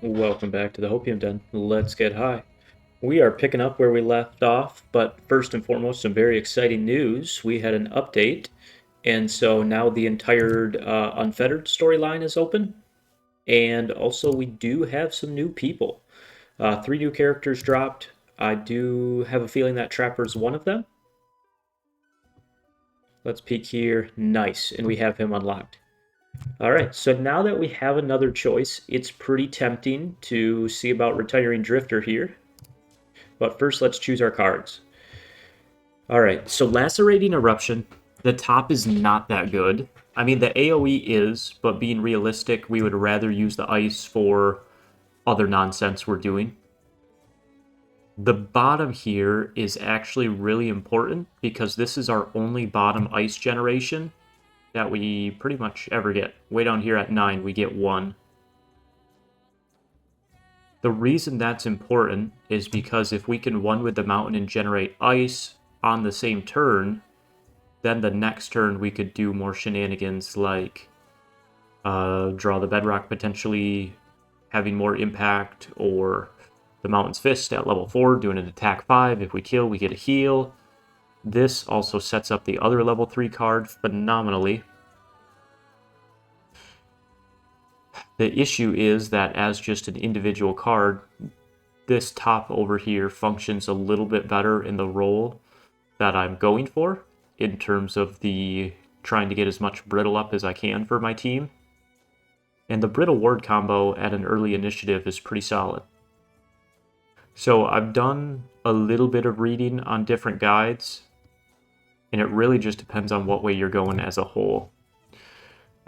Welcome back to the Hopium Den. Let's get high. We are picking up where we left off, but first and foremost, some very exciting news. We had an update, and so now the entire Unfettered storyline is open, and also we do have some new people. Three new characters dropped. I do have a feeling that Trapper's one of them. Let's peek here. Nice, and we have him unlocked. All right, so now that we have another choice, it's pretty tempting to see about retiring Drifter here. But first, let's choose our cards. All right, so Lacerating Eruption, the top is not that good. I mean, the AoE is, but being realistic, we would rather use the ice for other nonsense we're doing. The bottom here is actually really important because this is our only bottom ice generation that we pretty much ever get. Way down here at 9, we get 1. The reason that's important is because if we can one with the mountain and generate ice on the same turn, then the next turn we could do more shenanigans like draw the bedrock potentially having more impact, or the mountain's fist at level 4 doing an attack 5. If we kill, we get a heal. This also sets up the other level 3 card phenomenally. The issue is that as just an individual card, this top over here functions a little bit better in the role that I'm going for, in terms of the trying to get as much brittle up as I can for my team. And the brittle ward combo at an early initiative is pretty solid. So I've done a little bit of reading on different guides, and it really just depends on what way you're going as a whole.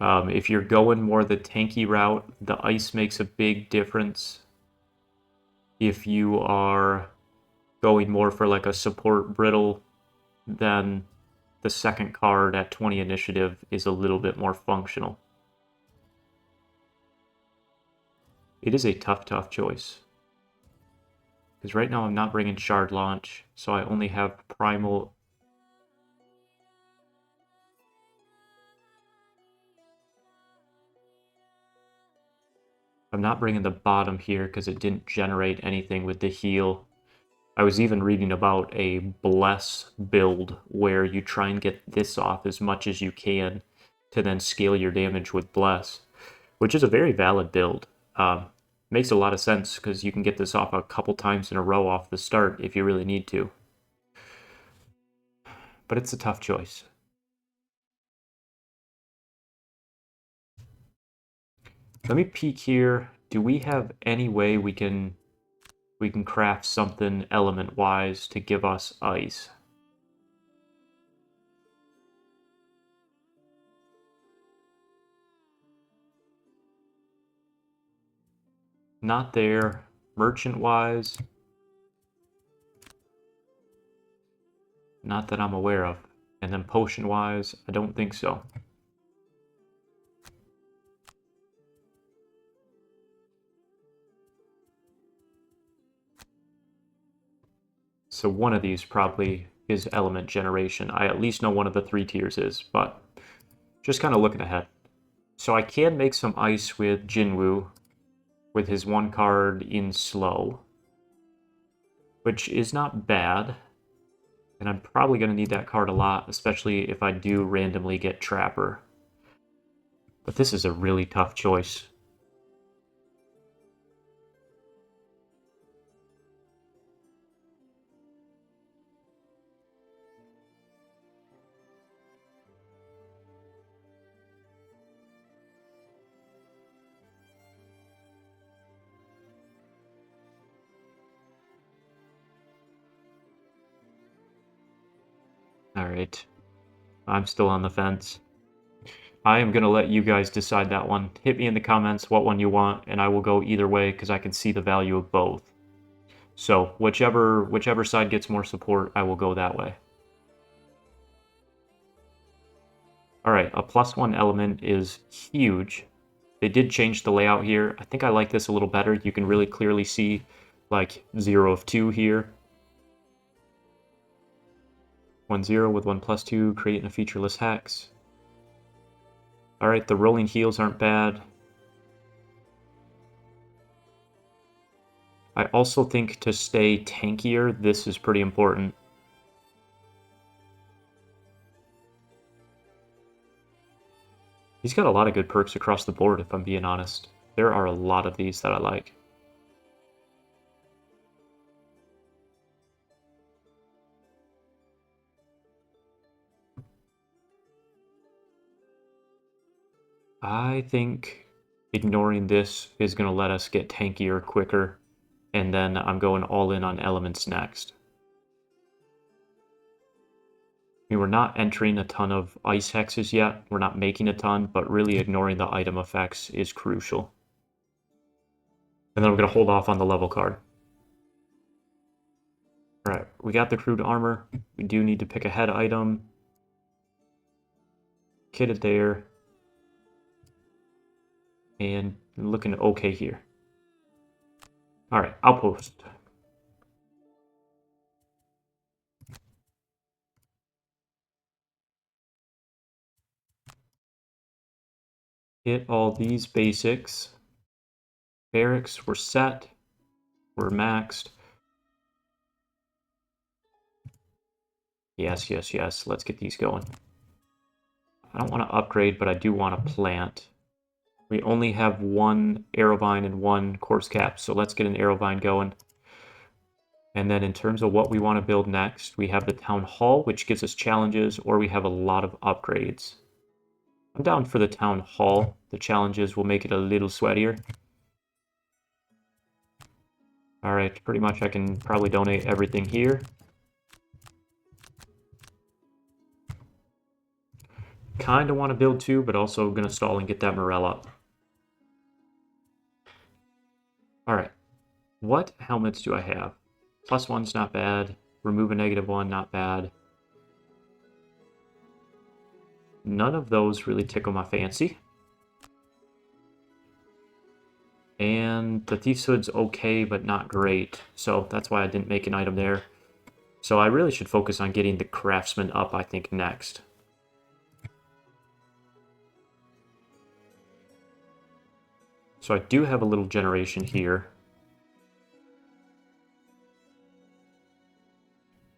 If you're going more the tanky route, the ice makes a big difference. If you are going more for like a support brittle, then the second card at 20 initiative is a little bit more functional. It is a tough choice. Because right now I'm not bringing Shard Launch, so I only have Primal. I'm not bringing the bottom here because it didn't generate anything with the heal. I was even reading about a Bless build where you try and get this off as much as you can to then scale your damage with Bless, which is a very valid build. Makes a lot of sense because you can get this off a couple times in a row off the start if you really need to. But it's a tough choice. Let me peek here. Do we have any way we can craft something element-wise to give us ice? Not there. Merchant-wise, not that I'm aware of. And then potion-wise, I don't think so. So one of these probably is element generation. I at least know one of the 3 tiers is, but just kind of looking ahead. So I can make some ice with Jinwoo with his 1 card in slow, which is not bad. And I'm probably going to need that card a lot, especially if I do randomly get Trapper. But this is a really tough choice. Alright. I'm still on the fence. I am going to let you guys decide that one. Hit me in the comments what one you want, and I will go either way because I can see the value of both. So whichever side gets more support, I will go that way. Alright, a +1 element is huge. They did change the layout here. I think I like this a little better. You can really clearly see like 0 of 2 here. 1-0 with 1+2, creating a featureless hex. Alright, the rolling heals aren't bad. I also think to stay tankier, this is pretty important. He's got a lot of good perks across the board, if I'm being honest. There are a lot of these that I like. I think ignoring this is going to let us get tankier quicker, and then I'm going all in on elements next. I mean, we're not entering a ton of ice hexes yet, we're not making a ton, but really ignoring the item effects is crucial. And then I'm going to hold off on the level card. Alright, we got the crude armor. We do need to pick a head item. Kit it there. And looking okay here. Alright, outpost. Hit all these basics. Barracks, we're set. We're maxed. Yes, yes, yes. Let's get these going. I don't want to upgrade, but I do want to plant. We only have one arrowvine and one corpse cap, so let's get an arrowvine going. And then in terms of what we want to build next, we have the town hall, which gives us challenges, or we have a lot of upgrades. I'm down for the town hall. The challenges will make it a little sweatier. Alright, pretty much I can probably donate everything here. Kind of want to build two, but also going to stall and get that morale up. Alright, what helmets do I have? +1's not bad. Remove a -1, not bad. None of those really tickle my fancy. And the Thief's Hood's okay, but not great. So that's why I didn't make an item there. So I really should focus on getting the Craftsman up, I think, next. So I do have a little generation here.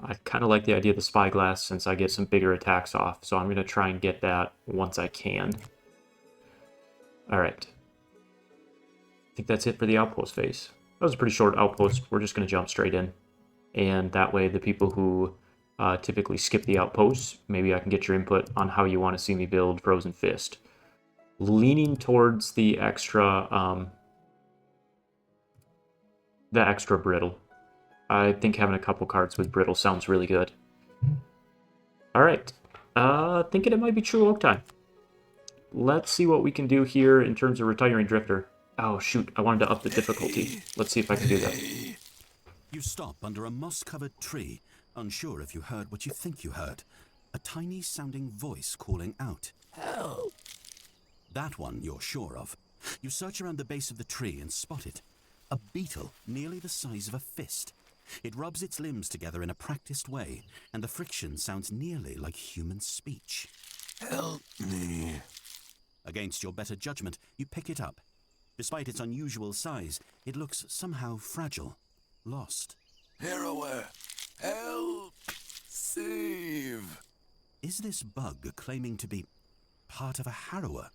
I kind of like the idea of the Spyglass since I get some bigger attacks off. So I'm going to try and get that once I can. Alright. I think that's it for the outpost phase. That was a pretty short outpost. We're just going to jump straight in. And that way the people who typically skip the outposts, maybe I can get your input on how you want to see me build Frozen Fist. Leaning towards the extra brittle. I think having a couple cards with brittle sounds really good. Alright. Thinking it might be True Oak time. Let's see what we can do here in terms of Retiring Drifter. Oh, shoot. I wanted to up the difficulty. Let's see if I can do that. You stop under a moss-covered tree, unsure if you heard what you think you heard. A tiny-sounding voice calling out. Help! That one you're sure of. You search around the base of the tree and spot it. A beetle nearly the size of a fist. It rubs its limbs together in a practiced way, and the friction sounds nearly like human speech. Help me. Against your better judgment, you pick it up. Despite its unusual size, it looks somehow fragile, lost. Harrower! Help! Save! Is this bug claiming to be part of a harrower?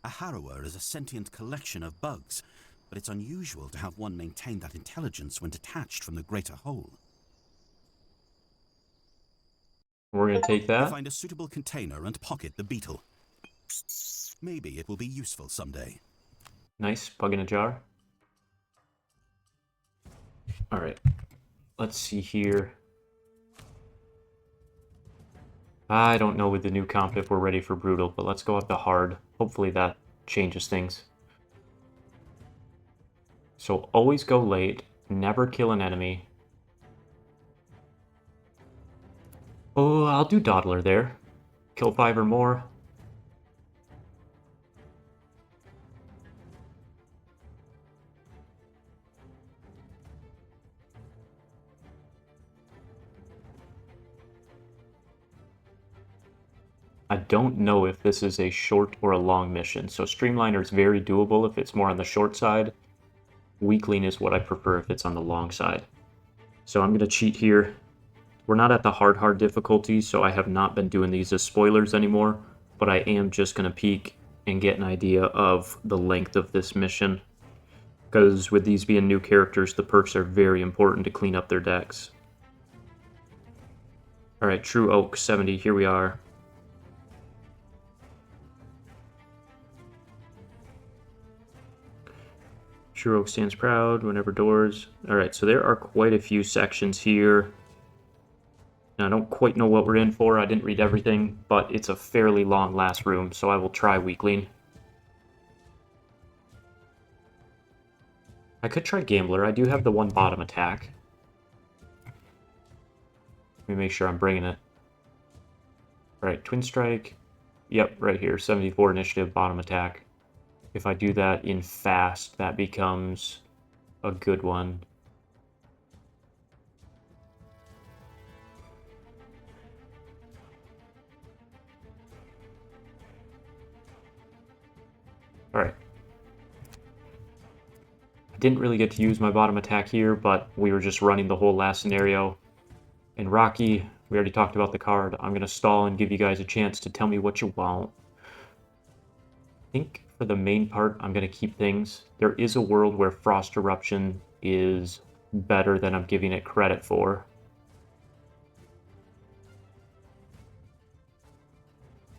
A harrower is a sentient collection of bugs, but it's unusual to have one maintain that intelligence when detached from the greater whole. We're going to take that. You find a suitable container and pocket the beetle. Maybe it will be useful someday. Nice, bug in a jar. Alright, let's see here. I don't know with the new comp if we're ready for Brutal, but let's go up to Hard. Hopefully that changes things. So always go late, never kill an enemy. Oh, I'll do Dawdler there. Kill 5 or more. I don't know if this is a short or a long mission, so Streamliner is very doable if it's more on the short side. Weakling is what I prefer if it's on the long side. So I'm going to cheat here. We're not at the hard difficulty, so I have not been doing these as spoilers anymore, but I am just going to peek and get an idea of the length of this mission. Because with these being new characters, the perks are very important to clean up their decks. Alright, True Oak 70, here we are. True Oak stands proud whenever doors. Alright, so there are quite a few sections here. Now, I don't quite know what we're in for. I didn't read everything, but it's a fairly long last room, so I will try Weakling. I could try Gambler. I do have the one bottom attack. Let me make sure I'm bringing it. Alright, Twin Strike. Yep, right here. 74 initiative, bottom attack. If I do that in fast, that becomes a good one. Alright. I didn't really get to use my bottom attack here, but we were just running the whole last scenario. And Rocky, we already talked about the card. I'm going to stall and give you guys a chance to tell me what you want. I think for the main part, I'm going to keep things. There is a world where Frost Eruption is better than I'm giving it credit for.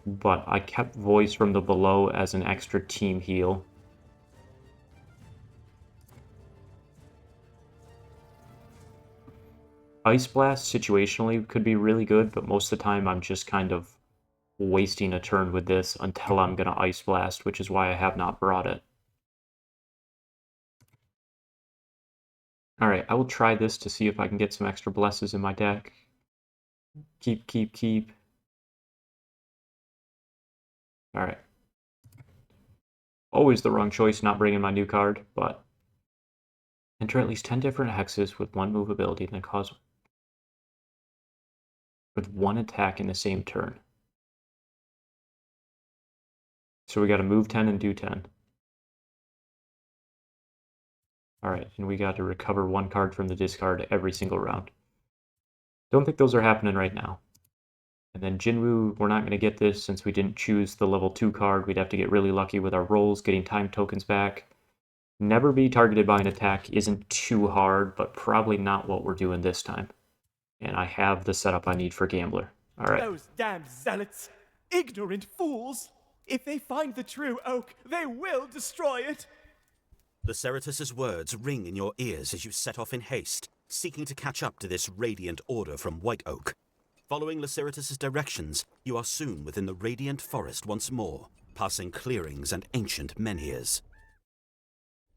But I kept Voice from the Below as an extra team heal. Ice Blast situationally could be really good, but most of the time I'm just kind of wasting a turn with this until I'm going to Ice Blast, which is why I have not brought it. Alright, I will try this to see if I can get some extra blesses in my deck. Keep. Alright. Always the wrong choice not bringing my new card, but enter at least 10 different hexes with one move ability and then cause with one attack in the same turn. So we got to move 10 and do 10. Alright, and we got to recover one card from the discard every single round. Don't think those are happening right now. And then Jinwoo, we're not going to get this since we didn't choose the level 2 card. We'd have to get really lucky with our rolls, getting time tokens back. Never be targeted by an attack isn't too hard, but probably not what we're doing this time. And I have the setup I need for Gambler. Alright. Those damn zealots! Ignorant fools! If they find the true oak, they will destroy it! Luceritus's words ring in your ears as you set off in haste, seeking to catch up to this radiant order from White Oak. Following Luceritus's directions, you are soon within the radiant forest once more, passing clearings and ancient menhirs.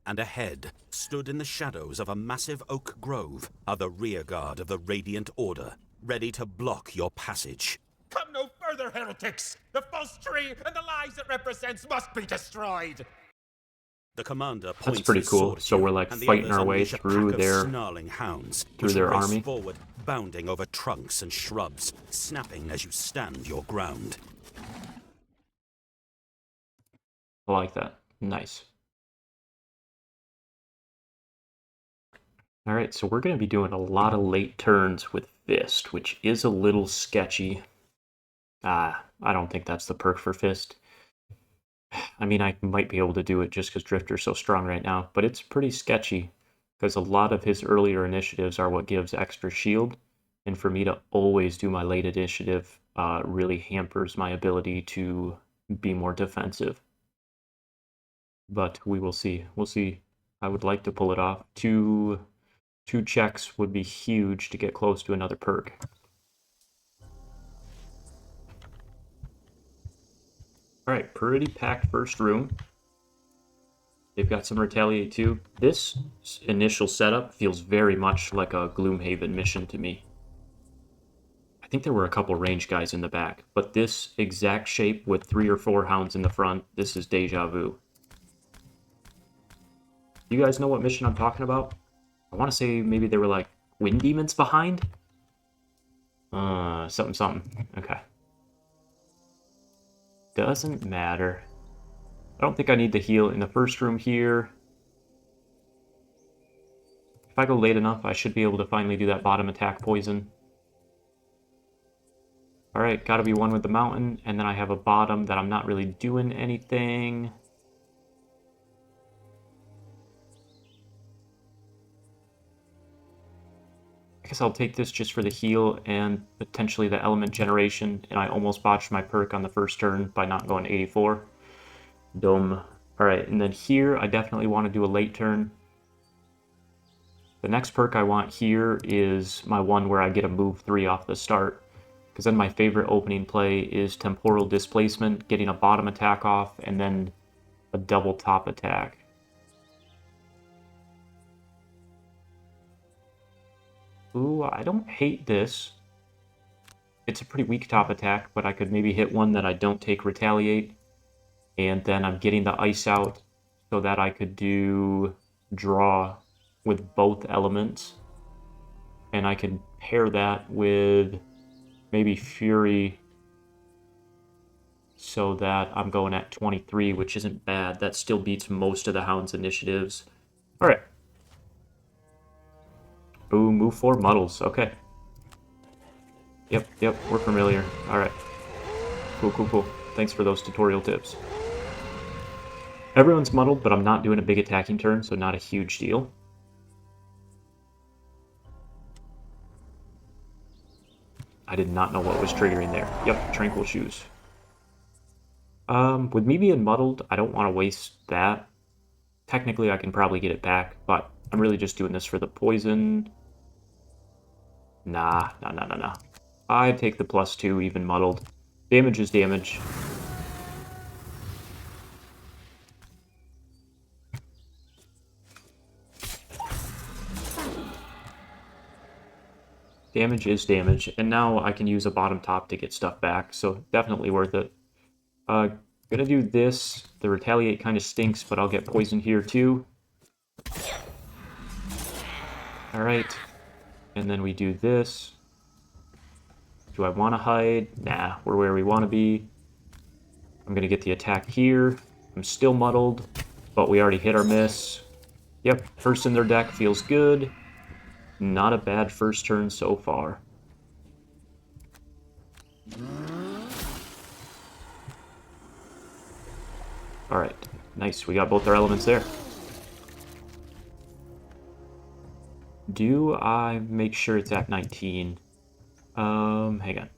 And ahead, stood in the shadows of a massive oak grove, are the rearguard of the Radiant Order, ready to block your passage. Come no further, heretics! The false tree and the lies it represents must be destroyed! The commander points That's pretty his cool. sword So at you, we're like and the fighting others our way unleash a through pack of their snarling hounds, through which their race army. forward, bounding over trunks and shrubs, snapping as you stand your ground. I like that. Nice. Alright, so we're going to be doing a lot of late turns with Fist, which is a little sketchy. I don't think that's the perk for Fist. I mean, I might be able to do it just because Drifter's so strong right now, but it's pretty sketchy because a lot of his earlier initiatives are what gives extra shield, and for me to always do my late initiative really hampers my ability to be more defensive. But we will see. We'll see. I would like to pull it off. Two checks would be huge to get close to another perk. Alright, pretty packed first room. They've got some Retaliate too. This initial setup feels very much like a Gloomhaven mission to me. I think there were a couple range guys in the back, but this exact shape with 3 or 4 hounds in the front, this is deja vu. You guys know what mission I'm talking about? I want to say maybe there were like wind demons behind? Something. Okay. Doesn't matter. I don't think I need to heal in the first room here. If I go late enough, I should be able to finally do that bottom attack poison. Alright, gotta be one with the mountain, and then I have a bottom that I'm not really doing anything. I guess I'll take this just for the heal and potentially the element generation, and I almost botched my perk on the first turn by not going 84. Dumb. Alright, and then here I definitely want to do a late turn. The next perk I want here is my one where I get a move 3 off the start. Because then my favorite opening play is Temporal Displacement, getting a bottom attack off, and then a double top attack. Ooh, I don't hate this. It's a pretty weak top attack, but I could maybe hit one that I don't take Retaliate. And then I'm getting the ice out so that I could do draw with both elements. And I could pair that with maybe Fury so that I'm going at 23, which isn't bad. That still beats most of the Hound's initiatives. Alright. Ooh, move 4 muddles. Okay. Yep, we're familiar. Alright. Cool. Thanks for those tutorial tips. Everyone's muddled, but I'm not doing a big attacking turn, so not a huge deal. I did not know what was triggering there. Yep, Tranquil Shoes. With me being muddled, I don't want to waste that. Technically, I can probably get it back, but I'm really just doing this for the poison. Nah. I take the +2, even muddled. Damage is damage. Damage is damage, and now I can use a bottom top to get stuff back, so definitely worth it. Gonna do this. The Retaliate kind of stinks, but I'll get poisoned here too. Alright. And then we do this. Do I want to hide? Nah, we're where we want to be. I'm gonna get the attack here. I'm still muddled, but we already hit our miss. Yep, first in their deck feels good. Not a bad first turn so far. Alright, nice. We got both our elements there. Do I make sure it's at 19? Hang on.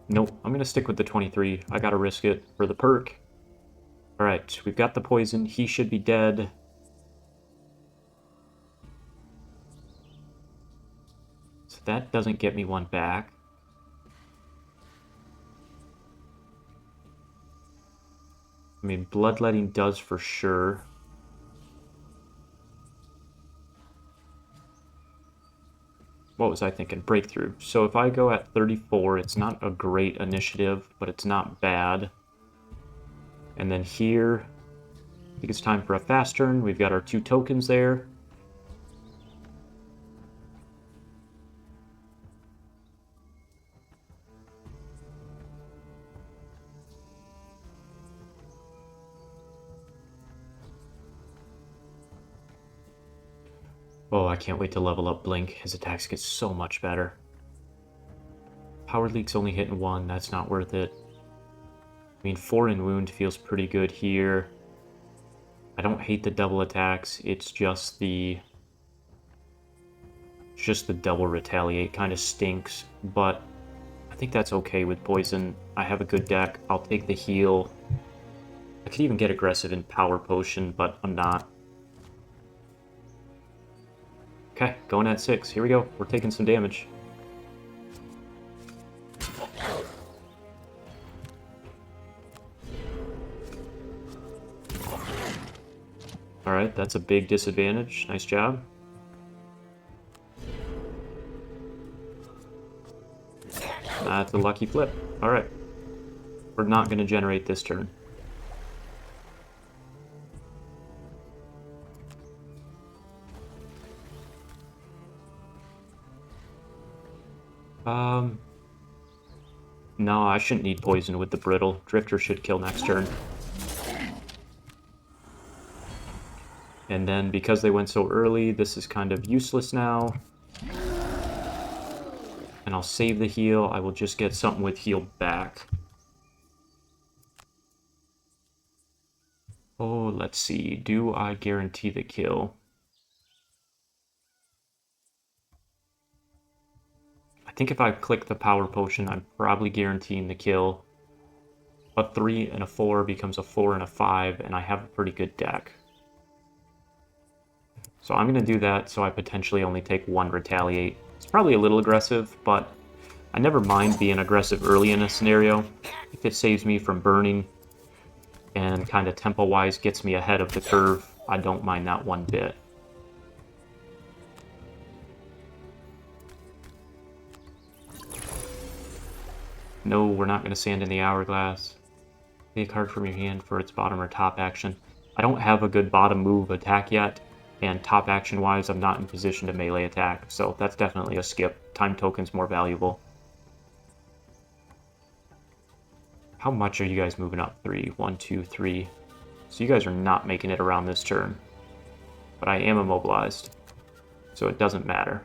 Nope, I'm gonna stick with the 23. I gotta risk it for the perk. Alright, we've got the poison. He should be dead. So that doesn't get me one back. I mean, bloodletting does for sure. What was I thinking? Breakthrough. So if I go at 34, it's not a great initiative, but it's not bad. And then here, I think it's time for a fast turn. We've got our 2 tokens there. Oh, I can't wait to level up Blink. His attacks get so much better. Power Leak's only hitting 1. That's not worth it. I mean, 4 in wound feels pretty good here. I don't hate the double attacks. It's just the double retaliate kind of stinks, but I think that's okay with poison. I have a good deck. I'll take the heal. I could even get aggressive in Power Potion, but I'm not. Okay, going at 6. Here we go. We're taking some damage. Alright, that's a big disadvantage. Nice job. That's a lucky flip. Alright. We're not going to generate this turn. No, I shouldn't need poison with the brittle. Drifter should kill next turn. And then because they went so early, this is kind of useless now. And I'll save the heal. I will just get something with heal back. Oh, let's see. Do I guarantee the kill? I think if I click the power potion, I'm probably guaranteeing the kill. A 3 and a 4 becomes a 4 and a 5, and I have a pretty good deck. So I'm going to do that so I potentially only take 1 retaliate. It's probably a little aggressive, but I never mind being aggressive early in a scenario. If it saves me from burning and kind of tempo-wise gets me ahead of the curve, I don't mind that one bit. No, we're not going to sand in the hourglass. Pay a card from your hand for its bottom or top action. I don't have a good bottom move attack yet, and top action wise I'm not in position to melee attack, so that's definitely a skip. Time token's more valuable. How much are you guys moving up? 3, 1, 2, 3. So you guys are not making it around this turn. But I am immobilized, so it doesn't matter.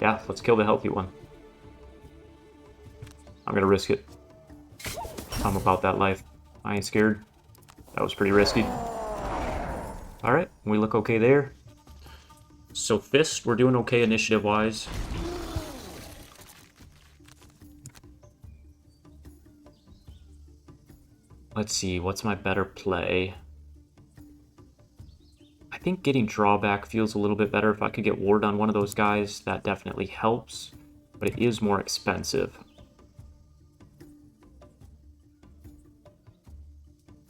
Yeah, let's kill the healthy one. I'm gonna risk it. I'm about that life. I ain't scared. That was pretty risky. Alright, we look okay there. So Fist, we're doing okay initiative-wise. Let's see, what's my better play? I think getting drawback feels a little bit better. If I could get ward on one of those guys, that definitely helps. But it is more expensive.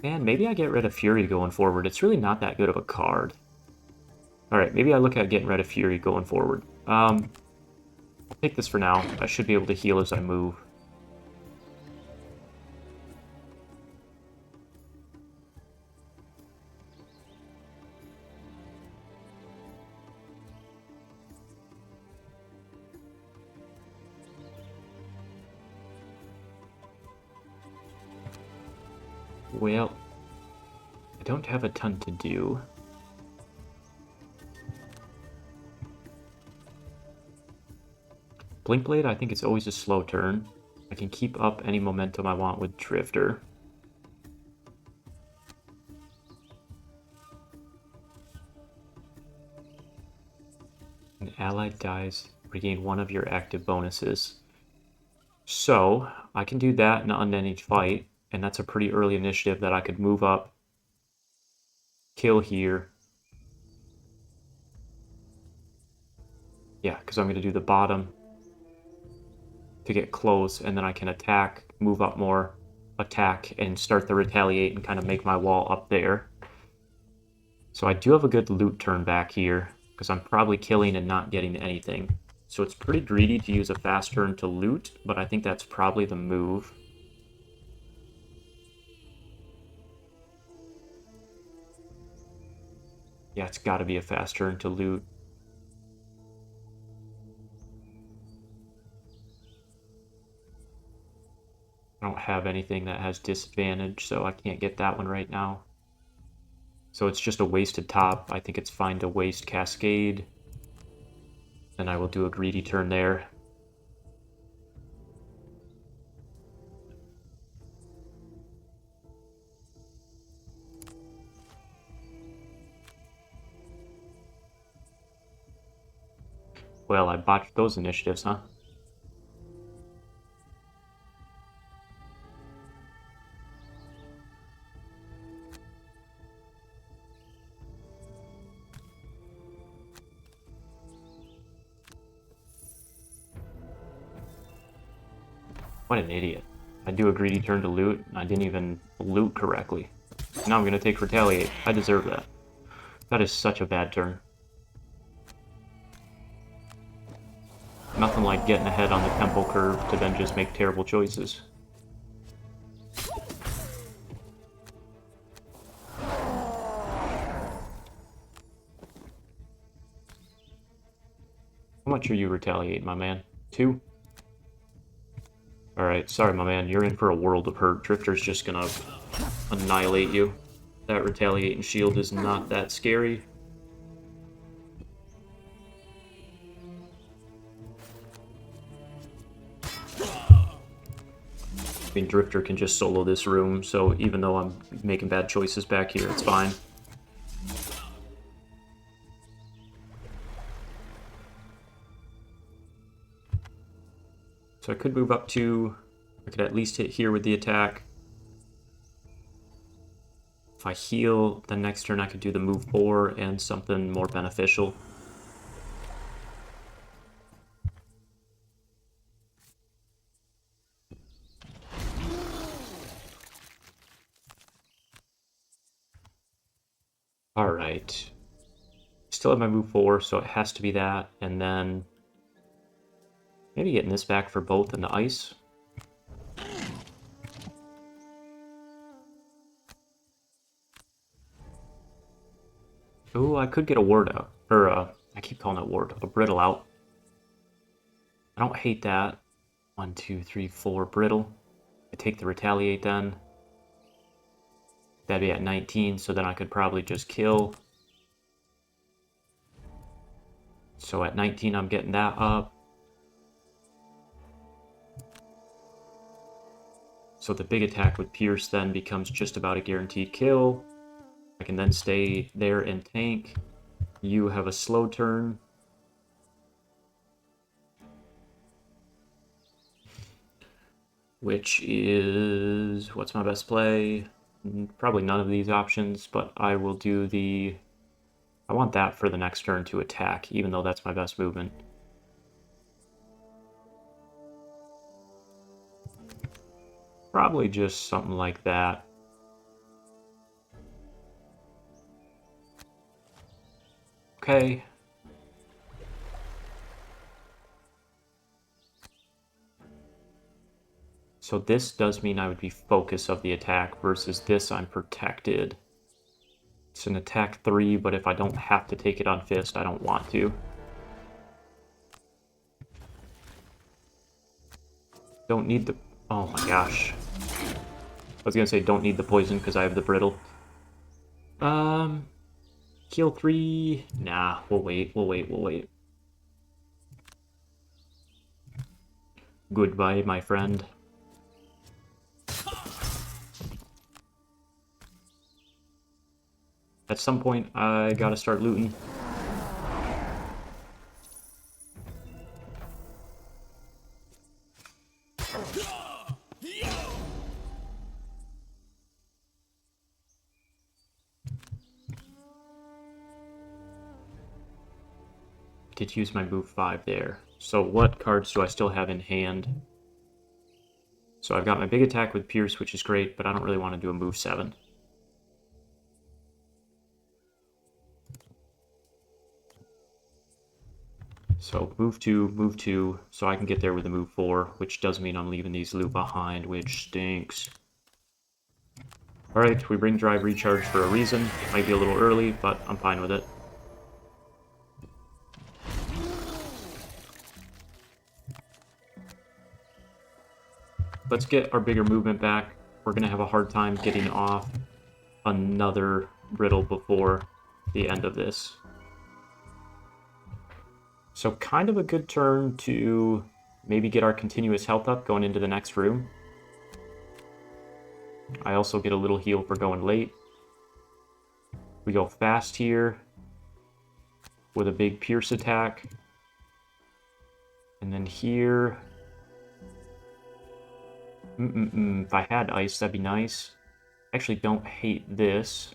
And maybe I get rid of Fury going forward. It's really not that good of a card. Alright, maybe I look at getting rid of Fury going forward. I'll take this for now. I should be able to heal as I move. Well, I don't have a ton to do. Blinkblade, I think it's always a slow turn. I can keep up any momentum I want with Drifter. An ally dies, regain one of your active bonuses. So, I can do that in an unending fight. And that's a pretty early initiative that I could move up, kill here. Yeah, because I'm going to do the bottom to get close, and then I can attack, move up more, attack, and start the retaliate and kind of make my wall up there. So I do have a good loot turn back here, because I'm probably killing and not getting anything. So it's pretty greedy to use a fast turn to loot, but I think that's probably the move. Yeah, it's got to be a fast turn to loot. I don't have anything that has disadvantage, so I can't get that one right now. So it's just a wasted top. I think it's fine to waste Cascade. And I will do a greedy turn there. Well, I botched those initiatives, huh? What an idiot. I do a greedy turn to loot, and I didn't even loot correctly. Now I'm going to take Retaliate. I deserve that. That is such a bad turn. Nothing like getting ahead on the tempo curve to then just make terrible choices. How much are you retaliating, my man? 2? Alright, sorry, my man. You're in for a world of hurt. Drifter's just gonna annihilate you. That retaliating shield is not that scary. I mean, Drifter can just solo this room, so even though I'm making bad choices back here, it's fine. So I could move up to... I could at least hit here with the attack. If I heal, the next turn I could do the move 4 and something more beneficial. Alright. Still have my move 4, so it has to be that. And then maybe getting this back for both in the ice. Ooh, I could get a ward out. Or, I keep calling it ward. A brittle out. I don't hate that. 1, 2, 3, 4 brittle. I take the retaliate then. That'd be at 19, so then I could probably just kill. So at 19, I'm getting that up. So the big attack with Pierce then becomes just about a guaranteed kill. I can then stay there and tank. You have a slow turn. Which is... what's my best play? Probably none of these options, but I will do the... I want that for the next turn to attack, even though that's my best movement. Probably just something like that. Okay. So this does mean I would be focus of the attack, versus this I'm protected. It's an attack 3, but if I don't have to take it on fist, I don't want to. Don't need the... oh my gosh. I was gonna say don't need the poison because I have the brittle. Heal 3... nah, we'll wait. Goodbye, my friend. At some point, I gotta start looting. Did use my move 5 there. So what cards do I still have in hand? So I've got my big attack with Pierce, which is great, but I don't really want to do a move 7. So move 2, so I can get there with a move 4, which does mean I'm leaving these loot behind, which stinks. Alright, we bring Drive Recharge for a reason. It might be a little early, but I'm fine with it. Let's get our bigger movement back. We're going to have a hard time getting off another brittle before the end of this. So kind of a good turn to maybe get our continuous health up going into the next room. I also get a little heal for going late. We go fast here with a big Pierce attack. And then here... if I had ice, that'd be nice. I actually don't hate this.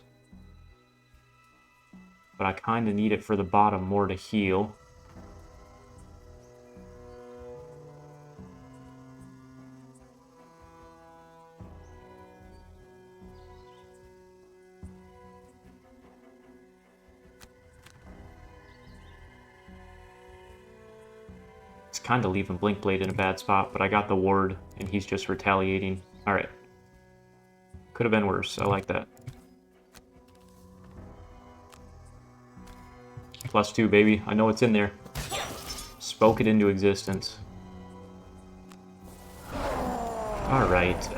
But I kind of need it for the bottom more to heal. Kind of leaving Blinkblade in a bad spot, but I got the ward, and he's just retaliating. Alright. Could have been worse. I like that. +2, baby. I know it's in there. Spoke it into existence. Alright,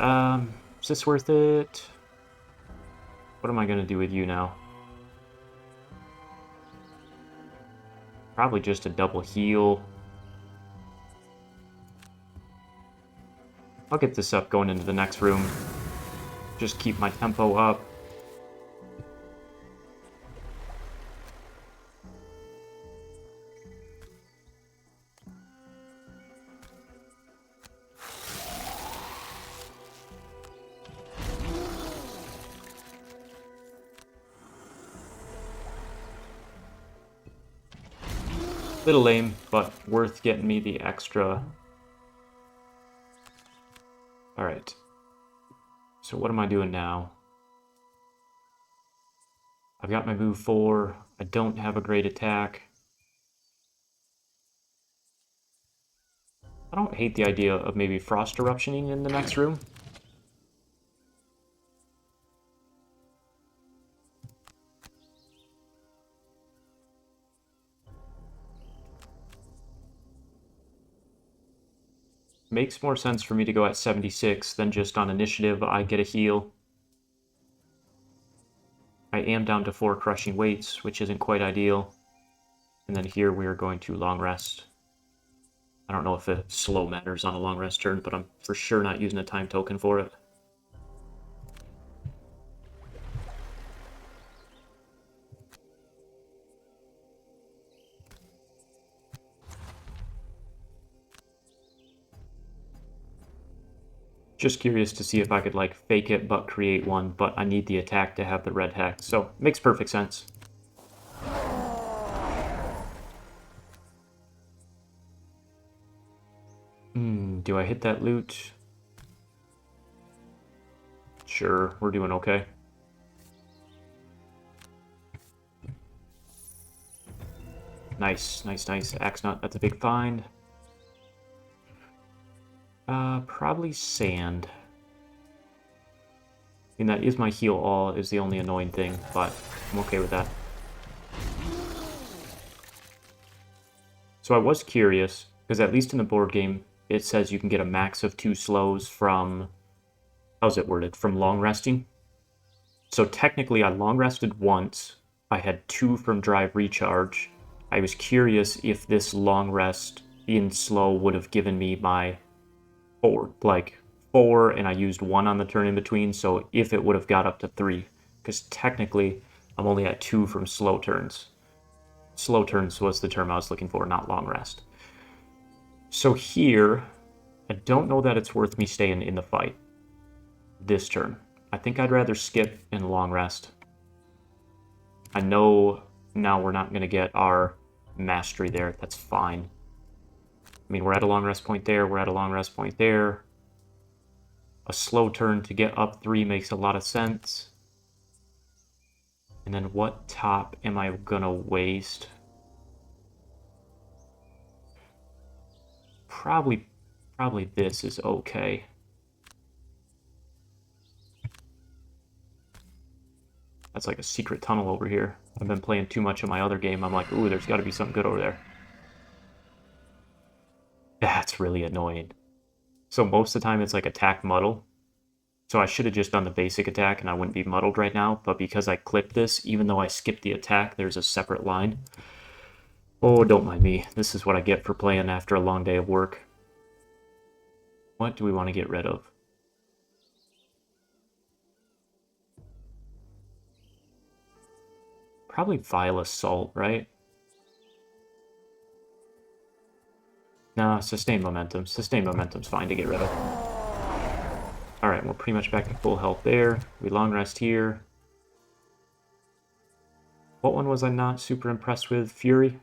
is this worth it? What am I gonna do with you now? Probably just a double heal. I'll get this up going into the next room. Just keep my tempo up. Little lame, but worth getting me the extra. Alright. So what am I doing now? I've got my move 4. I don't have a great attack. I don't hate the idea of maybe Frost Eruptioning in the next room. Makes more sense for me to go at 76 than just on initiative I get a heal. I am down to 4 crushing weights, which isn't quite ideal. And then here we are going to long rest. I don't know if a slow matters on a long rest turn, but I'm for sure not using a time token for it. Just curious to see if I could like fake it but create one, but I need the attack to have the red hex, so makes perfect sense. Do I hit that loot? Sure, we're doing okay. Nice, nice, nice. Axe nut, that's a big find. Probably sand. I mean, that is my heal all, is the only annoying thing, but I'm okay with that. So I was curious, because at least in the board game, it says you can get a max of 2 slows from, how's it worded, from long resting. So technically I long rested once, I had 2 from drive recharge. I was curious if this long rest in slow would have given me my 4, and I used 1 on the turn in between, so if it would have got up to 3, because technically I'm only at 2 from slow turns. Slow turns was the term I was looking for, not long rest. So here, I don't know that it's worth me staying in the fight this turn. I think I'd rather skip and long rest. I know now we're not going to get our mastery there. That's fine. I mean, we're at a long rest point there. We're at a long rest point there. A slow turn to get up 3 makes a lot of sense. And then what top am I going to waste? Probably this is okay. That's like a secret tunnel over here. I've been playing too much of my other game. I'm like, ooh, there's got to be something good over there. That's really annoying. So most of the time it's like attack muddle. So I should have just done the basic attack and I wouldn't be muddled right now. But because I clipped this, even though I skipped the attack, there's a separate line. Oh, don't mind me. This is what I get for playing after a long day of work. What do we want to get rid of? Probably Vile Assault, right? Nah, Sustained Momentum. Sustained Momentum's fine to get rid of. Alright, we're pretty much back to full health there. We long rest here. What one was I not super impressed with? Fury?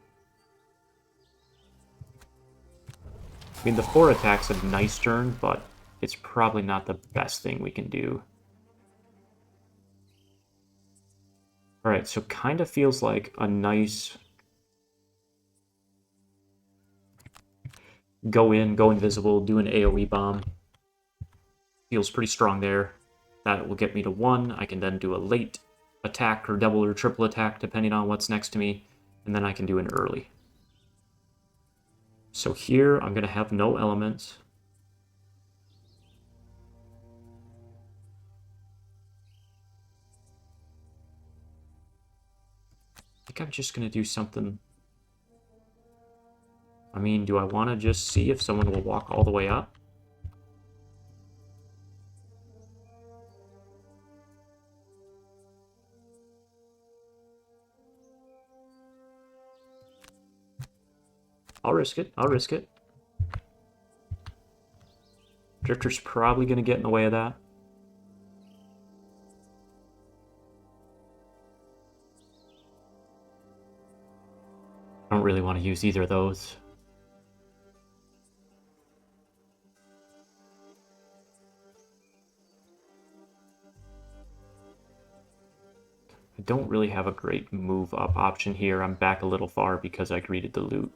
I mean, the 4 attack's a nice turn, but it's probably not the best thing we can do. Alright, so kind of feels like a nice... Go in, go invisible, do an AoE bomb. Feels pretty strong there. That will get me to 1. I can then do a late attack or double or triple attack, depending on what's next to me. And then I can do an early. So here I'm going to have no elements. I think I'm just going to do something. I mean, do I want to just see if someone will walk all the way up? I'll risk it. I'll risk it. Drifter's probably going to get in the way of that. I don't really want to use either of those. I don't really have a great move up option here. I'm back a little far because I greeted the loot.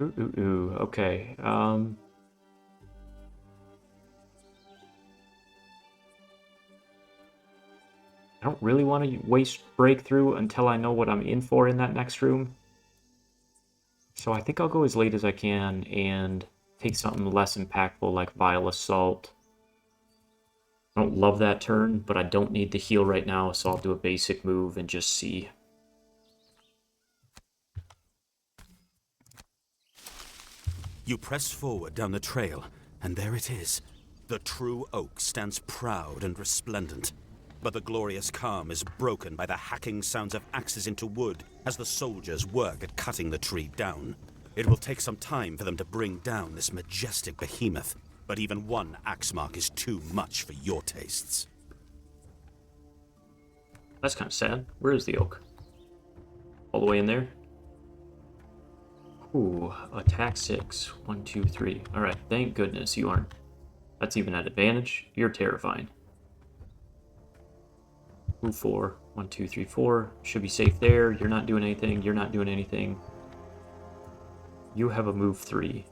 Ooh, okay. I don't really want to waste breakthrough until I know what I'm in for in that next room. So I think I'll go as late as I can and take something less impactful like Vile Assault. I don't love that turn, but I don't need the heal right now, so I'll do a basic move and just see. You press forward down the trail, and there it is. The true oak stands proud and resplendent. But the glorious calm is broken by the hacking sounds of axes into wood as the soldiers work at cutting the tree down. It will take some time for them to bring down this majestic behemoth, but even one axe mark is too much for your tastes. That's kind of sad. Where is the oak? All the way in there? Ooh, attack 6. 1, 2, 3. Alright, thank goodness you aren't. That's even at advantage. You're terrifying. Move 4. 1, 2, 3, 4. Should be safe there. You're not doing anything. You're not doing anything. You have a move 3.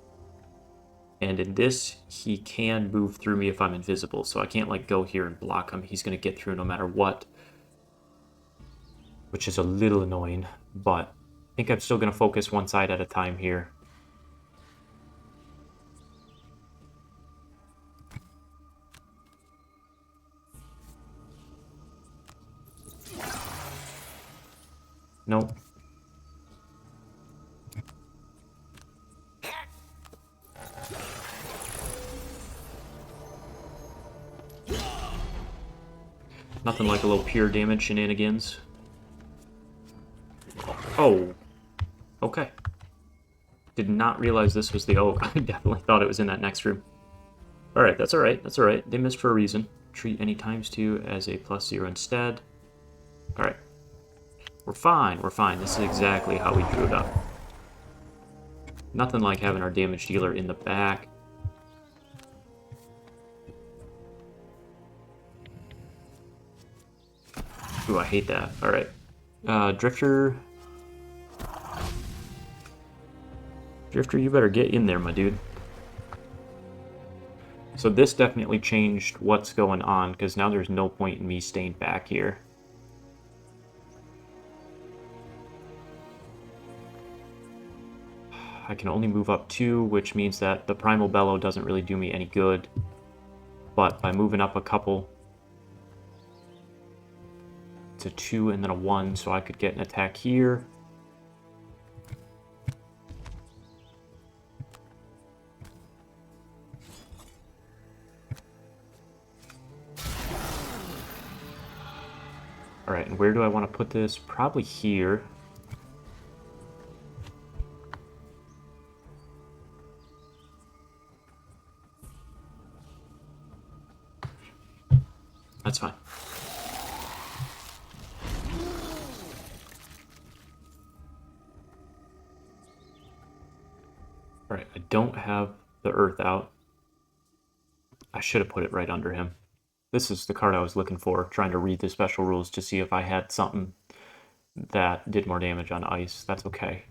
And in this, he can move through me if I'm invisible, so I can't like go here and block him. He's going to get through no matter what. Which is a little annoying, but I think I'm still going to focus one side at a time here. Nope. Nothing like a little pure damage shenanigans. Oh. Okay. Did not realize this was the oak. I definitely thought it was in that next room. Alright, that's alright. That's alright. They missed for a reason. Treat any ×2 as a +0 instead. Alright. We're fine. We're fine. This is exactly how we drew it up. Nothing like having our damage dealer in the back. Ooh, I hate that. Alright. Drifter. Drifter, you better get in there, my dude. So this definitely changed what's going on, because now there's no point in me staying back here. I can only move up 2, which means that the Primal Bellow doesn't really do me any good. But by moving up a couple, it's a 2 and then a 1, so I could get an attack here. Alright, and where do I want to put this? Probably here. That's fine. Alright, I don't have the earth out. I should have put it right under him. This is the card I was looking for, trying to read the special rules to see if I had something that did more damage on ice. That's okay.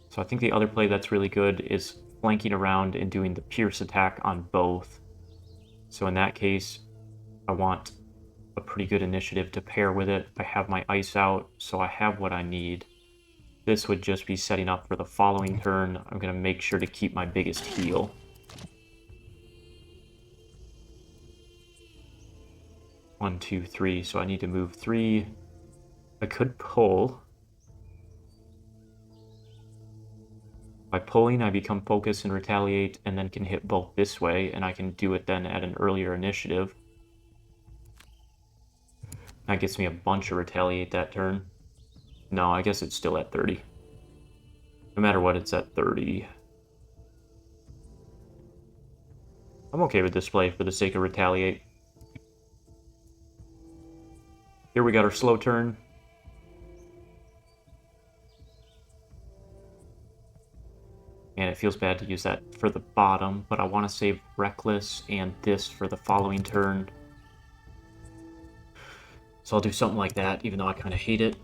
So I think the other play that's really good is flanking around and doing the pierce attack on both. So in that case, I want a pretty good initiative to pair with it. I have my ice out, so I have what I need. This would just be setting up for the following turn. I'm going to make sure to keep my biggest heal. One, two, three. So I need to move 3. I could pull. By pulling, I become focus and retaliate, and then can hit both this way, and I can do it then at an earlier initiative. That gets me a bunch of retaliate that turn. No, I guess it's still at 30. No matter what, it's at 30. I'm okay with display for the sake of retaliate. Here we got our slow turn. And it feels bad to use that for the bottom, but I want to save Reckless and this for the following turn. So I'll do something like that, even though I kind of hate it.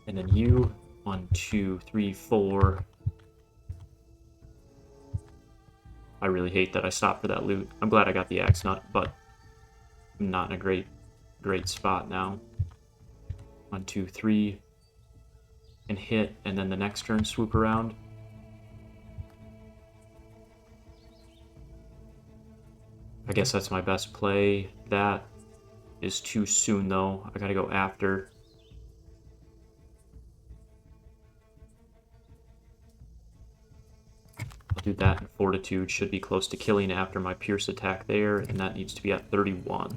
And then you, 1, 2, 3, 4. I really hate that I stopped for that loot. I'm glad I got the axe nut, but I'm not in a great spot now. 1, 2, 3. And hit, and then the next turn swoop around. I guess that's my best play. That is too soon, though. I gotta go after. I'll do that, and Fortitude should be close to killing after my Pierce attack there, and that needs to be at 31.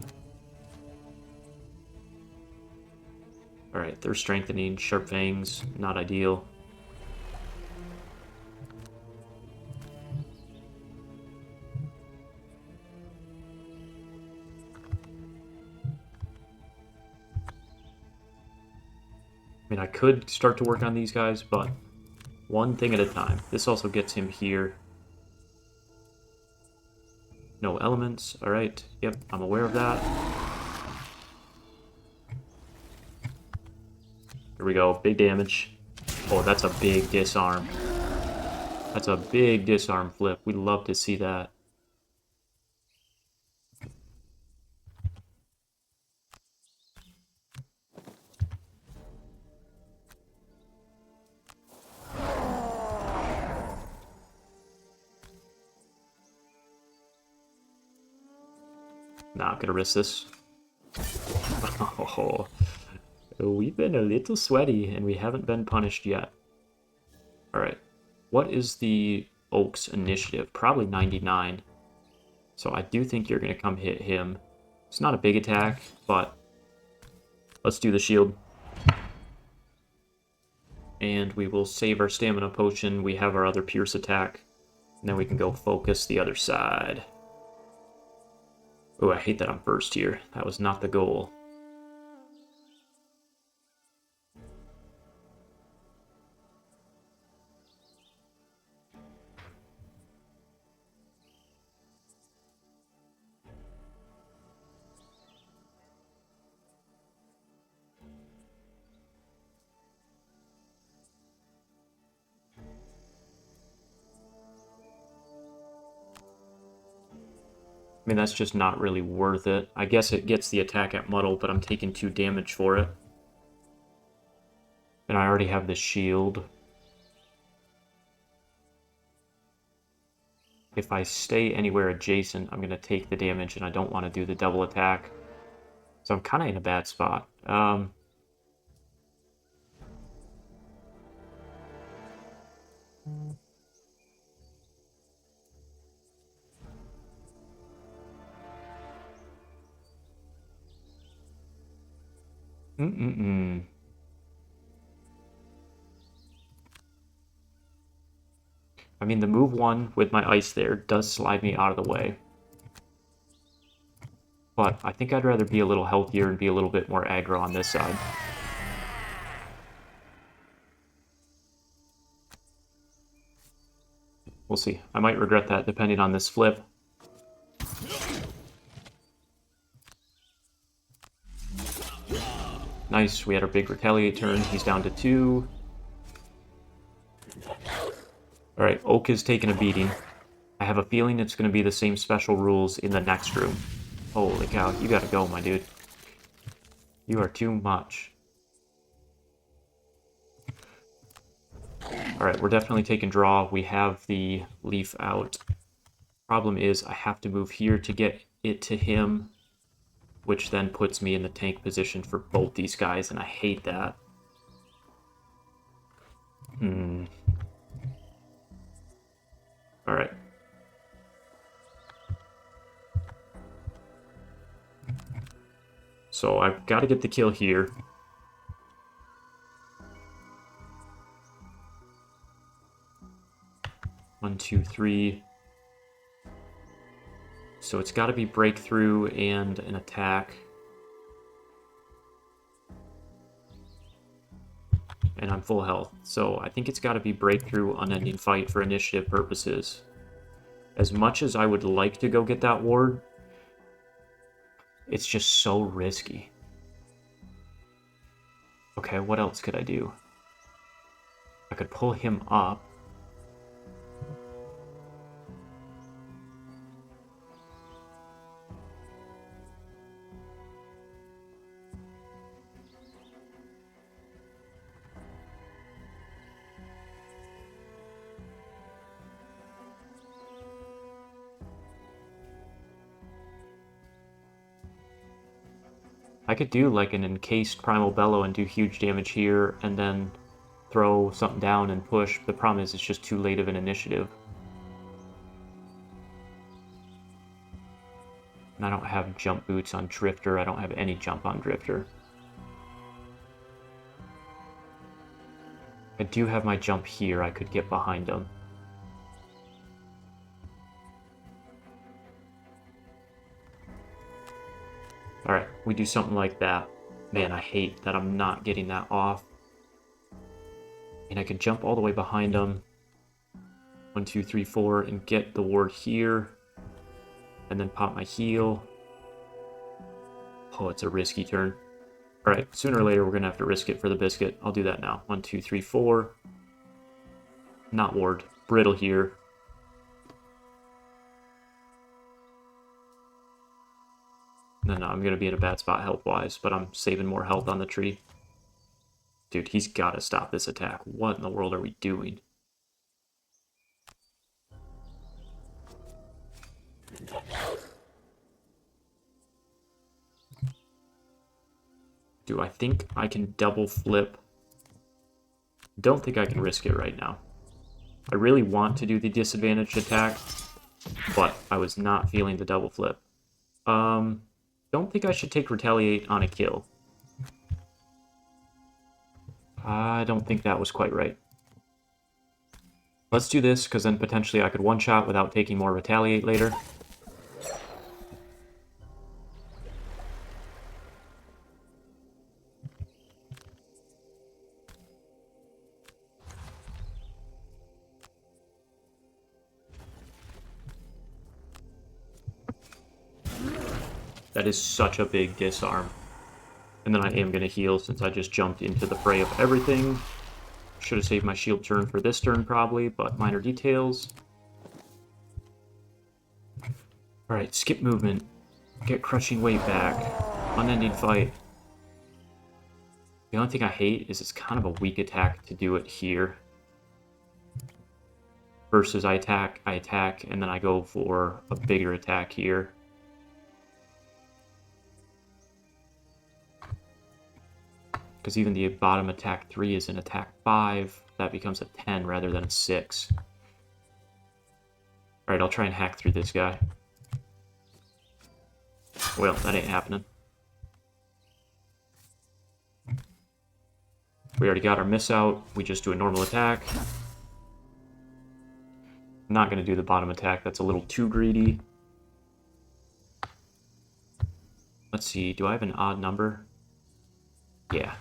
Alright, they're strengthening. Sharp Fangs, not ideal. I mean, I could start to work on these guys, but one thing at a time. This also gets him here. No elements. Alright, yep, I'm aware of that. Here we go, big damage. Oh, that's a big disarm. That's a big disarm flip. We'd love to see that. Not gonna risk this. Oh, we've been a little sweaty, and we haven't been punished yet. Alright, what is the Oak's initiative? Probably 99. So I do think you're gonna come hit him. It's not a big attack, but let's do the shield. And we will save our stamina potion. We have our other Pierce attack. And then we can go focus the other side. Oh, I hate that I'm first here. That was not the goal. I mean, that's just not really worth it. I guess it gets the attack at Muddle, but I'm taking 2 damage for it. And I already have the shield. If I stay anywhere adjacent, I'm going to take the damage, and I don't want to do the double attack. So I'm kind of in a bad spot. I mean, the move 1 with my ice there does slide me out of the way. But I think I'd rather be a little healthier and be a little bit more aggro on this side. We'll see. I might regret that depending on this flip. Nice, we had our big retaliate turn. He's down to 2. Alright, Oak is taking a beating. I have a feeling it's going to be the same special rules in the next room. Holy cow, you gotta go, my dude. You are too much. Alright, we're definitely taking draw. We have the leaf out. Problem is, I have to move here to get it to him, which then puts me in the tank position for both these guys, and I hate that. Alright. So I've got to get the kill here. One, two, three. So it's got to be breakthrough and an attack. And I'm full health. So I think it's got to be breakthrough, unending fight for initiative purposes. As much as I would like to go get that ward, it's just so risky. Okay, what else could I do? I could pull him up. I could do like an encased Primal Bellow and do huge damage here, and then throw something down and push. The problem is it's just too late of an initiative. And I don't have jump boots on Drifter. I don't have any jump on Drifter. I do have my jump here. I could get behind him. Alright, we do something like that. Man, I hate that I'm not getting that off. And I can jump all the way behind him. 1, 2, 3, 4, and get the ward here. And then pop my heal. Oh, it's a risky turn. Alright, sooner or later we're going to have to risk it for the biscuit. I'll do that now. 1, 2, 3, 4. Not ward. Brittle here. No, I'm going to be in a bad spot health-wise, but I'm saving more health on the tree. Dude, he's got to stop this attack. What in the world are we doing? Do I think I can double flip? Don't think I can risk it right now. I really want to do the disadvantaged attack, but I was not feeling the double flip. Don't think I should take Retaliate on a kill. I don't think that was quite right. Let's do this, because then potentially I could one-shot without taking more Retaliate later. That is such a big disarm. And then I am going to heal since I just jumped into the fray of everything. Should have saved my shield turn for this turn probably, but minor details. Alright, skip movement. Get crushing weight back. Unending fight. The only thing I hate is it's kind of a weak attack to do it here. Versus I attack, and then I go for a bigger attack here. Because even the bottom attack 3 is an attack 5. That becomes a 10 rather than a 6. Alright, I'll try and hack through this guy. Well, that ain't happening. We already got our miss out. We just do a normal attack. I'm not going to do the bottom attack. That's a little too greedy. Let's see. Do I have an odd number? Yeah.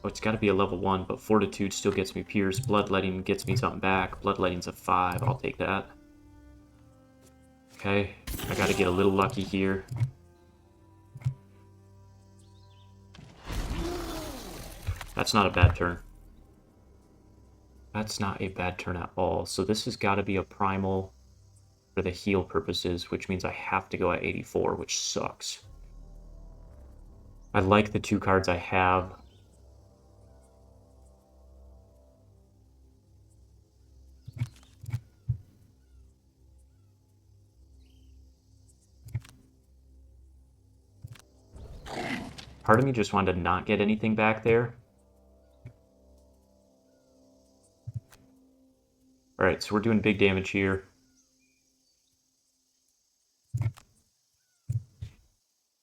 Oh, it's got to be a level 1, but Fortitude still gets me Pierce. Bloodletting gets me something back. Bloodletting's a 5. I'll take that. Okay. I got to get a little lucky here. That's not a bad turn. That's not a bad turn at all. So this has got to be a primal for the heal purposes, which means I have to go at 84, which sucks. I like the 2 cards I have. Part of me just wanted to not get anything back there. Alright, so we're doing big damage here.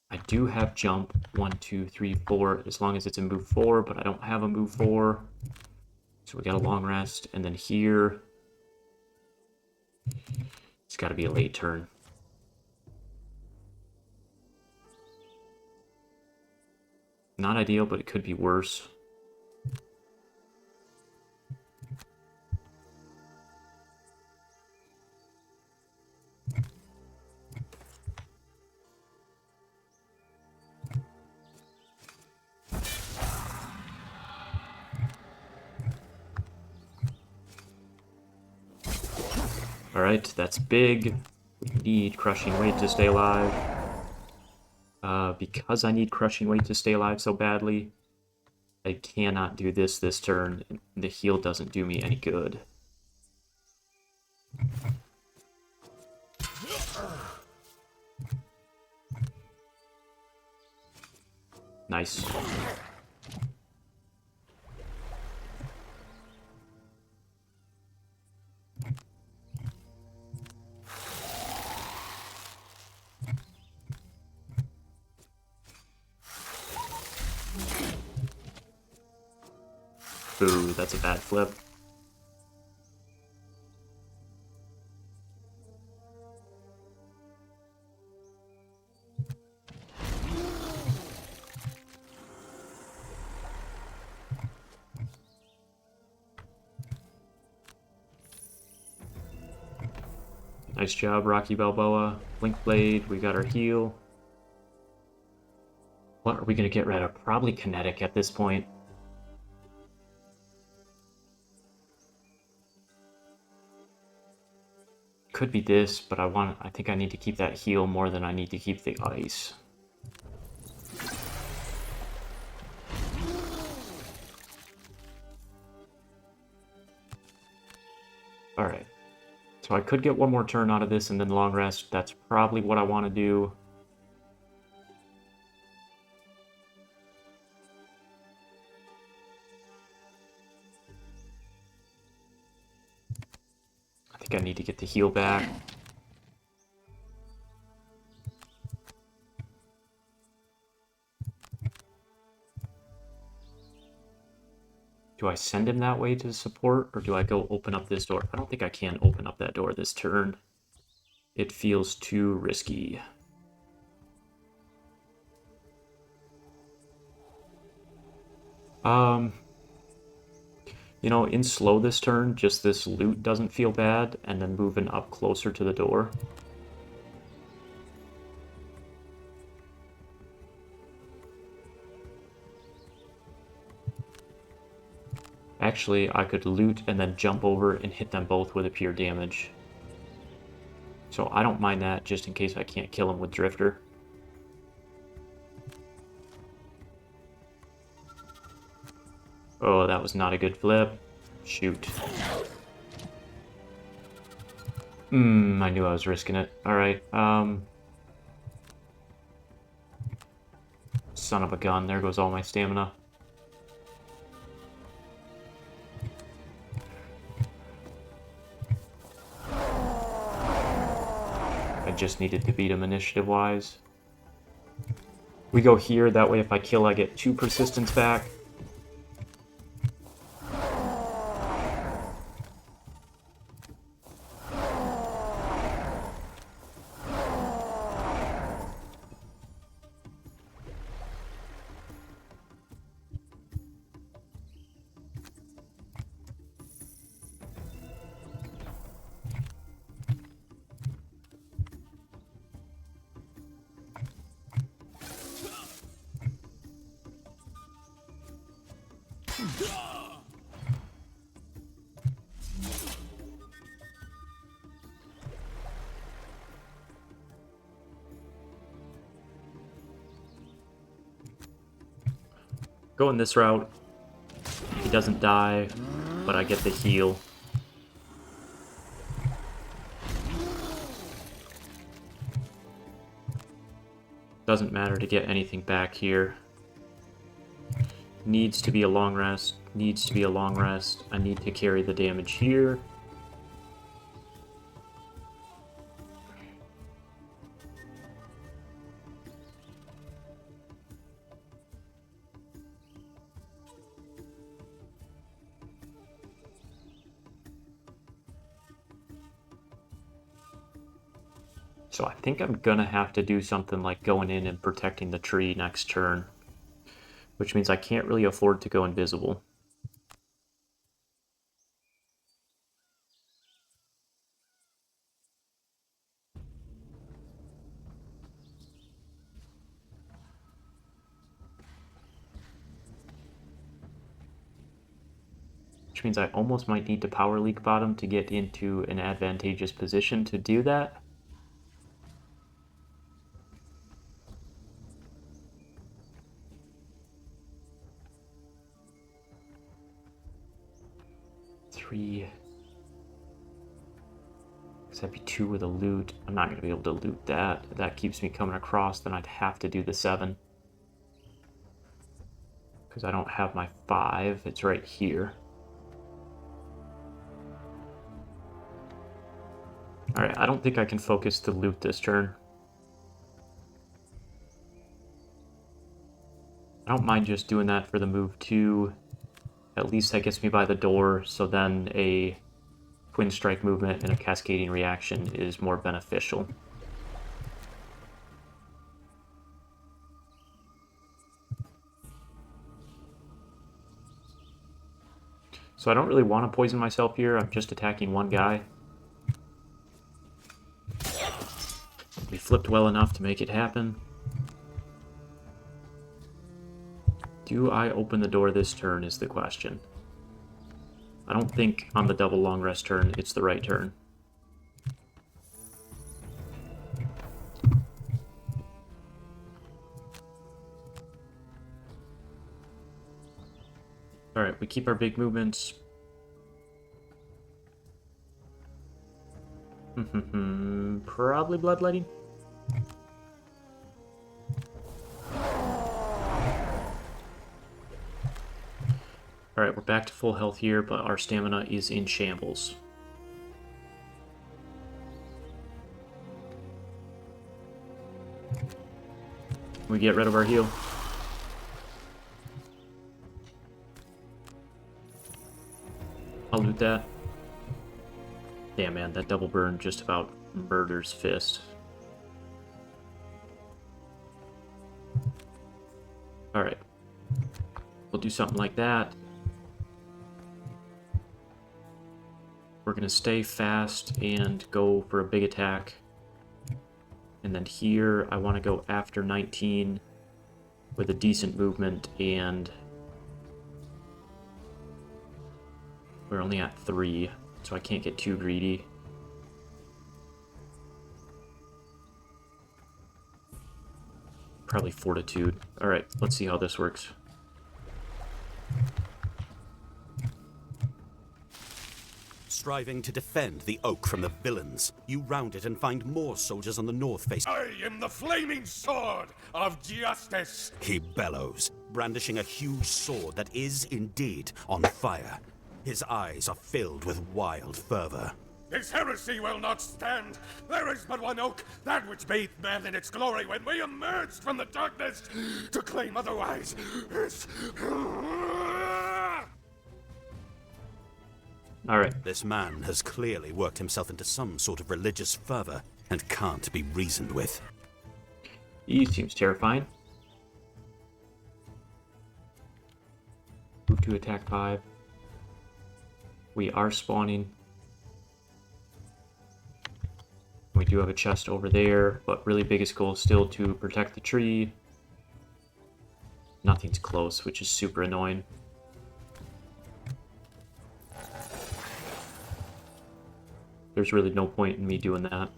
I do have jump 1, 2, 3, 4, as long as it's a move 4, but I don't have a move 4. So we got a long rest, and then here it's got to be a late turn. Not ideal, but it could be worse. Alright, that's big. We need crushing weight to stay alive. Because I need crushing weight to stay alive so badly, I cannot do this turn. The heal doesn't do me any good. Nice. Ooh, that's a bad flip. Nice job, Rocky Balboa. Blink Blade, we got our heal. What are we going to get rid of? Probably Kinetic at this point. Could be this, but I think I need to keep that heal more than I need to keep the ice. Alright. So I could get one more turn out of this and then long rest. That's probably what I want to do. I think I need to get the heal back. Do I send him that way to support, or do I go open up this door? I don't think I can open up that door this turn. It feels too risky. You know, in slow this turn, just this loot doesn't feel bad, and then moving up closer to the door. Actually, I could loot and then jump over and hit them both with a pure damage. So I don't mind that, just in case I can't kill him with Drifter. Oh, that was not a good flip. Shoot. I knew I was risking it. Alright, son of a gun, there goes all my stamina. I just needed to beat him initiative-wise. We go here, that way if I kill I get 2 persistence back. Going this route, he doesn't die, but I get the heal. Doesn't matter to get anything back here. Needs to be a long rest. Needs to be a long rest. I need to carry the damage here. So I think I'm gonna have to do something like going in and protecting the tree next turn, which means I can't really afford to go invisible. Which means I almost might need to power leak bottom to get into an advantageous position to do that. Three. Because that'd be 2 with a loot. I'm not going to be able to loot that. If that keeps me coming across, then I'd have to do the 7. Because I don't have my 5. It's right here. Alright, I don't think I can focus to loot this turn. I don't mind just doing that for the move 2. At least that gets me by the door, so then a twin strike movement and a cascading reaction is more beneficial. So I don't really want to poison myself here, I'm just attacking one guy. We flipped well enough to make it happen. Do I open the door this turn is the question. I don't think on the double long rest turn it's the right turn. Alright, we keep our big movements. Probably bloodletting. Alright, we're back to full health here, but our stamina is in shambles. We get rid of our heal. I'll loot that. Damn, man, that double burn just about murders Fist. Alright. We'll do something like that. We're going to stay fast and go for a big attack. And then here, I want to go after 19 with a decent movement, and we're only at 3, so I can't get too greedy. Probably Fortitude. Alright, let's see how this works. Striving to defend the oak from the villains, you round it and find more soldiers on the north face. I am the flaming sword of justice. He bellows, brandishing a huge sword that is indeed on fire. His eyes are filled with wild fervor. This heresy will not stand. There is but one oak, that which bathed man in its glory when we emerged from the darkness. To claim otherwise is... Alright. This man has clearly worked himself into some sort of religious fervor and can't be reasoned with. He seems terrifying. Move to attack 5. We are spawning. We do have a chest over there, but really biggest goal is still to protect the tree. Nothing's close, which is super annoying. There's really no point in me doing that.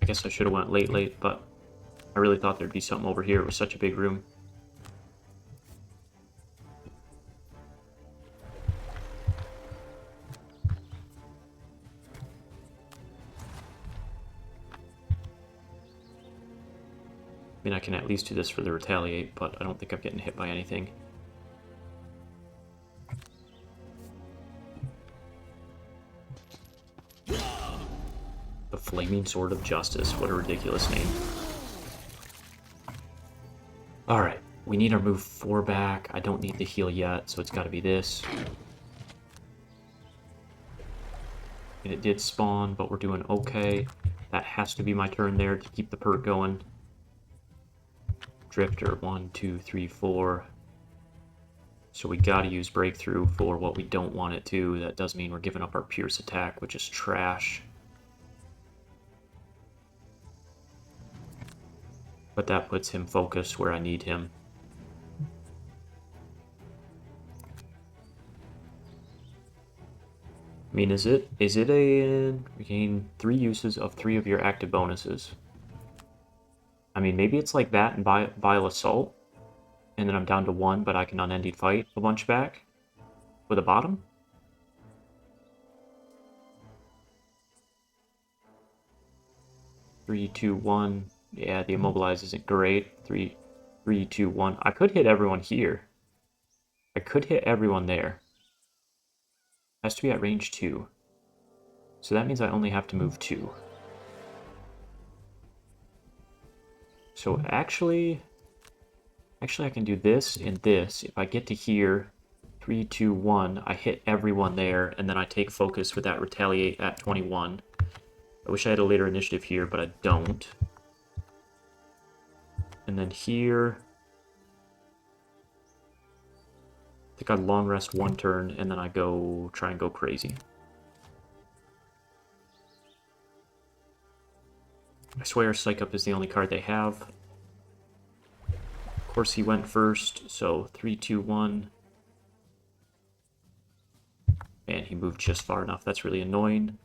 guess I should have went late, but I really thought there'd be something over here. It was such a big room. I mean, I can at least do this for the retaliate, but I don't think I'm getting hit by anything. The Flaming Sword of Justice. What a ridiculous name. Alright, we need our move 4 back. I don't need the heal yet, so it's got to be this. And it did spawn, but we're doing okay. That has to be my turn there to keep the perk going. Drifter, 1, 2, 3, 4. So we gotta use Breakthrough for what we don't want it to. That does mean we're giving up our Pierce attack, which is trash. But that puts him focused where I need him. I mean, is it a regain 3 uses of 3 of your active bonuses? I mean, maybe it's like that in Vile Assault, and then I'm down to 1, but I can Unending Fight a bunch back with a bottom? Three, two, 1. Yeah, the Immobilize isn't great. 3, 2, 1. I could hit everyone here. I could hit everyone there. Has to be at range 2. So that means I only have to move 2. So actually I can do this and this. If I get to here, 3, 2, 1, I hit everyone there, and then I take focus with that retaliate at 21. I wish I had a later initiative here, but I don't. And then here, I think I long rest 1 turn, and then I try and go crazy. I swear Psych Up is the only card they have. Of course he went first, so 3, 2, 1. Man, he moved just far enough. That's really annoying.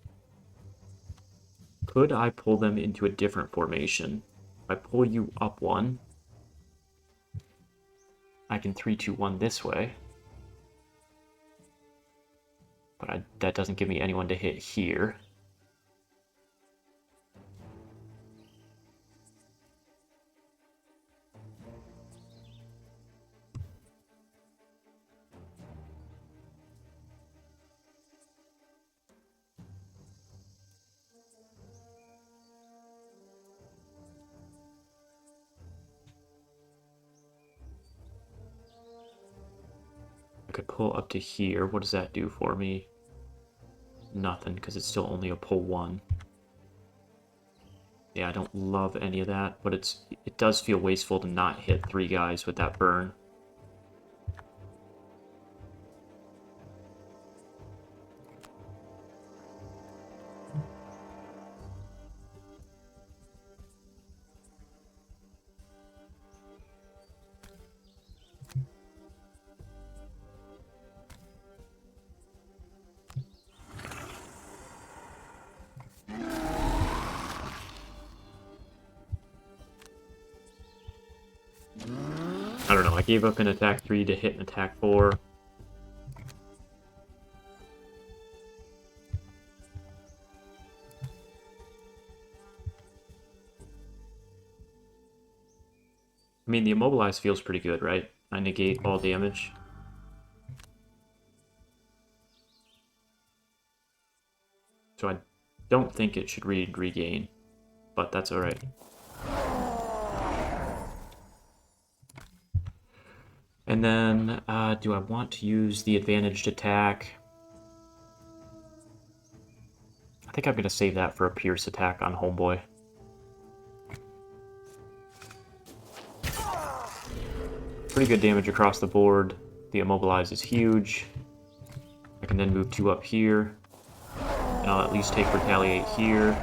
Could I pull them into a different formation? If I pull you up 1, I can 3, 2, 1 this way. But that doesn't give me anyone to hit here. I could pull up to here. What does that do for me? Nothing, because it's still only a pull 1. Yeah, I don't love any of that, but it does feel wasteful to not hit 3 guys with that burn. I don't know, I gave up an attack 3 to hit an attack 4. I mean, the Immobilize feels pretty good, right? I negate all damage. So I don't think it should read regain, but that's alright. And then, do I want to use the advantaged attack? I think I'm going to save that for a Pierce attack on Homeboy. Pretty good damage across the board. The Immobilize is huge. I can then move 2 up here. And I'll at least take Retaliate here.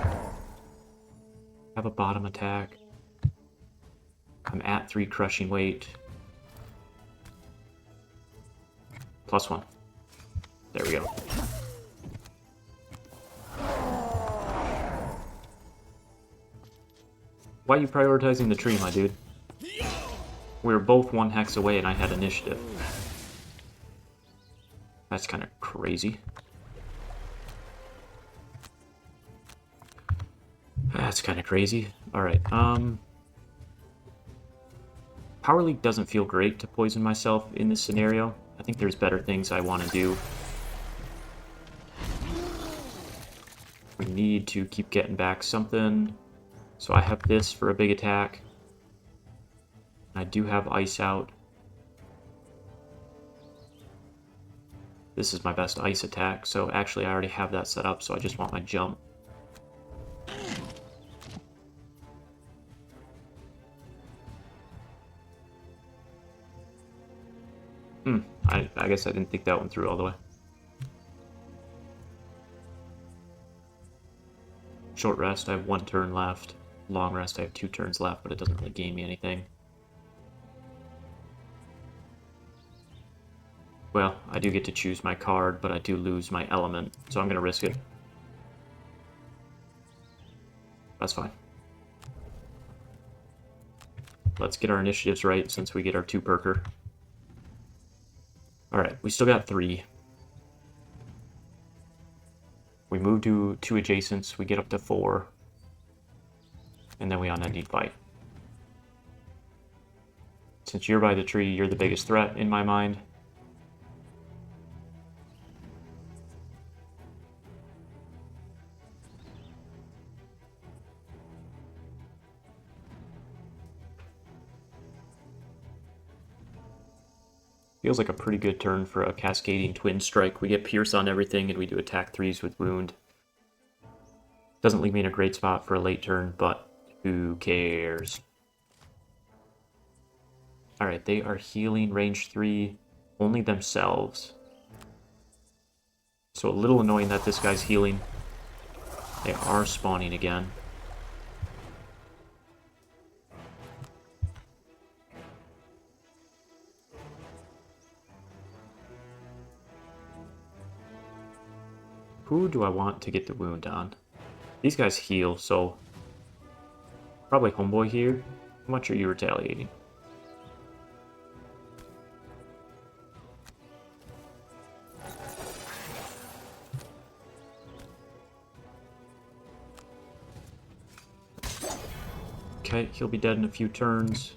Have a bottom attack. I'm at 3 crushing weight. +1. There we go. Why are you prioritizing the tree, my dude? We were both 1 hex away and I had initiative. That's kind of crazy. That's kind of crazy. Alright, Power Leak doesn't feel great to poison myself in this scenario. I think there's better things I want to do. We need to keep getting back something. So I have this for a big attack. I do have Ice out. This is my best Ice attack, so actually I already have that set up, so I just want my jump. I guess I didn't think that one through all the way. Short rest, I have 1 turn left. Long rest, I have 2 turns left, but it doesn't really gain me anything. Well, I do get to choose my card, but I do lose my element, so I'm going to risk it. That's fine. Let's get our initiatives right since we get our 2-perker. Alright, we still got 3. We move to 2 adjacents, we get up to 4. And then we unending fight. Since you're by the tree, you're the biggest threat in my mind. Feels like a pretty good turn for a cascading twin strike. We get pierce on everything and we do attack 3s with wound. Doesn't leave me in a great spot for a late turn, but who cares? Alright, they are healing range 3, only themselves. So a little annoying that this guy's healing. They are spawning again. Who do I want to get the wound on? These guys heal, so probably Homeboy here. How much are you retaliating? Okay, he'll be dead in a few turns.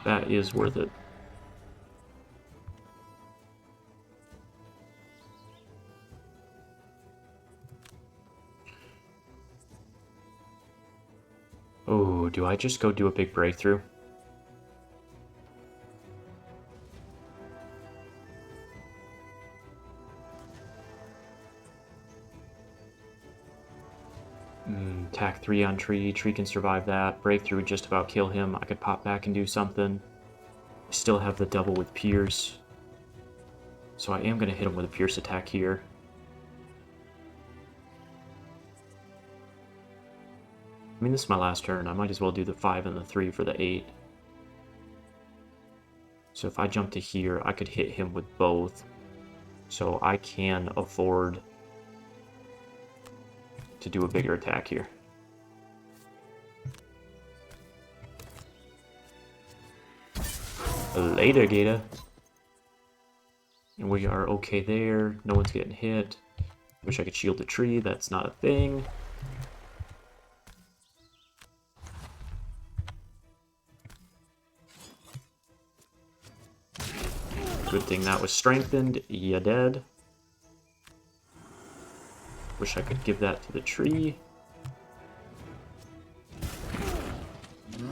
That is worth it. Oh, do I just go do a big breakthrough? Attack 3 on tree. Tree can survive that. Breakthrough would just about kill him. I could pop back and do something. I still have the double with Pierce. So I am going to hit him with a Pierce attack here. I mean, this is my last turn. I might as well do the 5 and the 3 for the 8. So if I jump to here, I could hit him with both. So I can afford to do a bigger attack here. Later, Gator. And we are okay there. No one's getting hit. Wish I could shield the tree. That's not a thing. Good thing that was strengthened. Ya dead. Wish I could give that to the tree.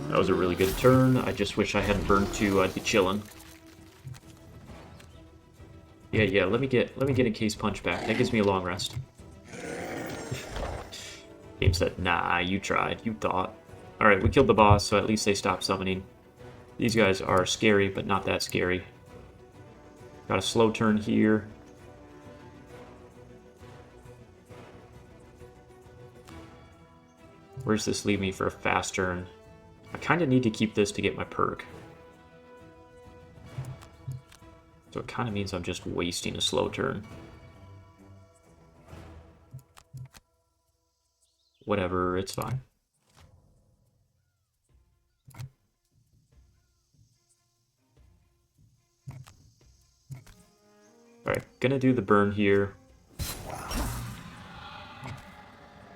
That was a really good turn. I just wish I hadn't burned 2. I'd be chilling. Yeah, let me get Encased Punch back. That gives me a long rest. Game said, nah, you tried. You thought. Alright, we killed the boss, so at least they stopped summoning. These guys are scary, but not that scary. Got a slow turn here. Where's this leave me for a fast turn? I kind of need to keep this to get my perk. So it kind of means I'm just wasting a slow turn. Whatever, it's fine. Alright, gonna do the burn here.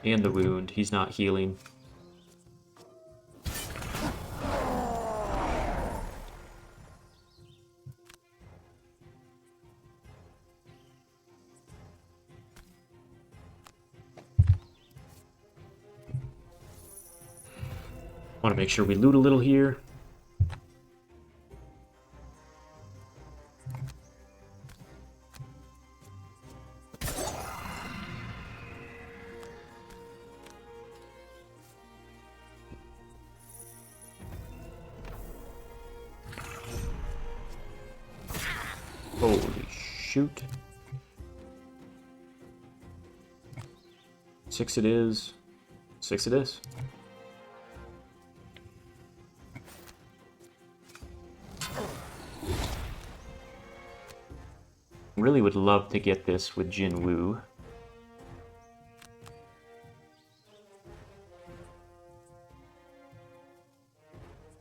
And the wound. He's not healing. Want to make sure we loot a little here. Holy shoot. 6 it is. 6 it is. Really would love to get this with Jinwoo.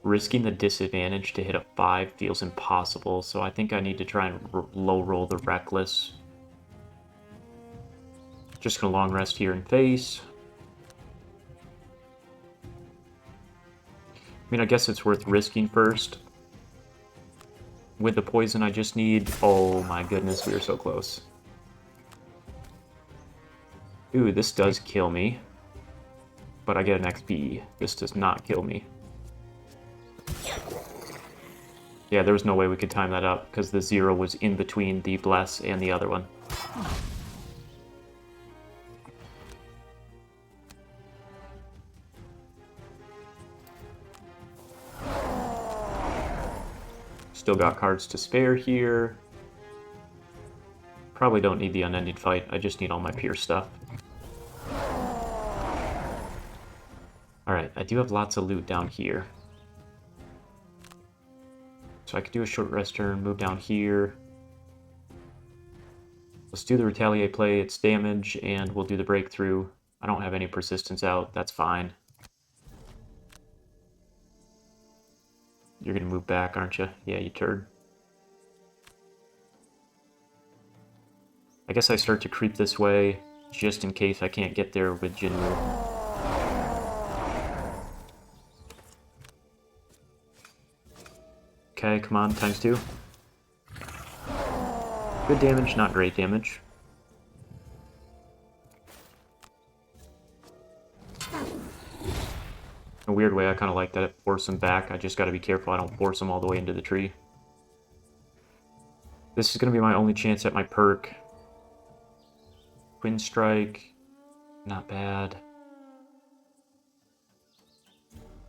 Risking the disadvantage to hit a 5 feels impossible, so I think I need to try and low roll the reckless. Just gonna long rest here and face. I mean, I guess it's worth risking first. With the poison, I just need... Oh my goodness, we are so close. Ooh, this does kill me. But I get an XP. This does not kill me. Yeah, there was no way we could time that up, because the 0 was in between the Bless and the other one. Still got cards to spare here. Probably don't need the unending fight, I just need all my Pierce stuff. Alright, I do have lots of loot down here. So I could do a short rest turn, move down here. Let's do the retaliate play, it's damage, and we'll do the breakthrough. I don't have any persistence out, that's fine. You're gonna move back, aren't you? Yeah, you turd. I guess I start to creep this way, just in case I can't get there with Jinwoo. Okay, come on, ×2. Good damage, not great damage. In a weird way, I kind of like that it forced him back. I just got to be careful I don't force him all the way into the tree. This is going to be my only chance at my perk. Twin Strike, not bad.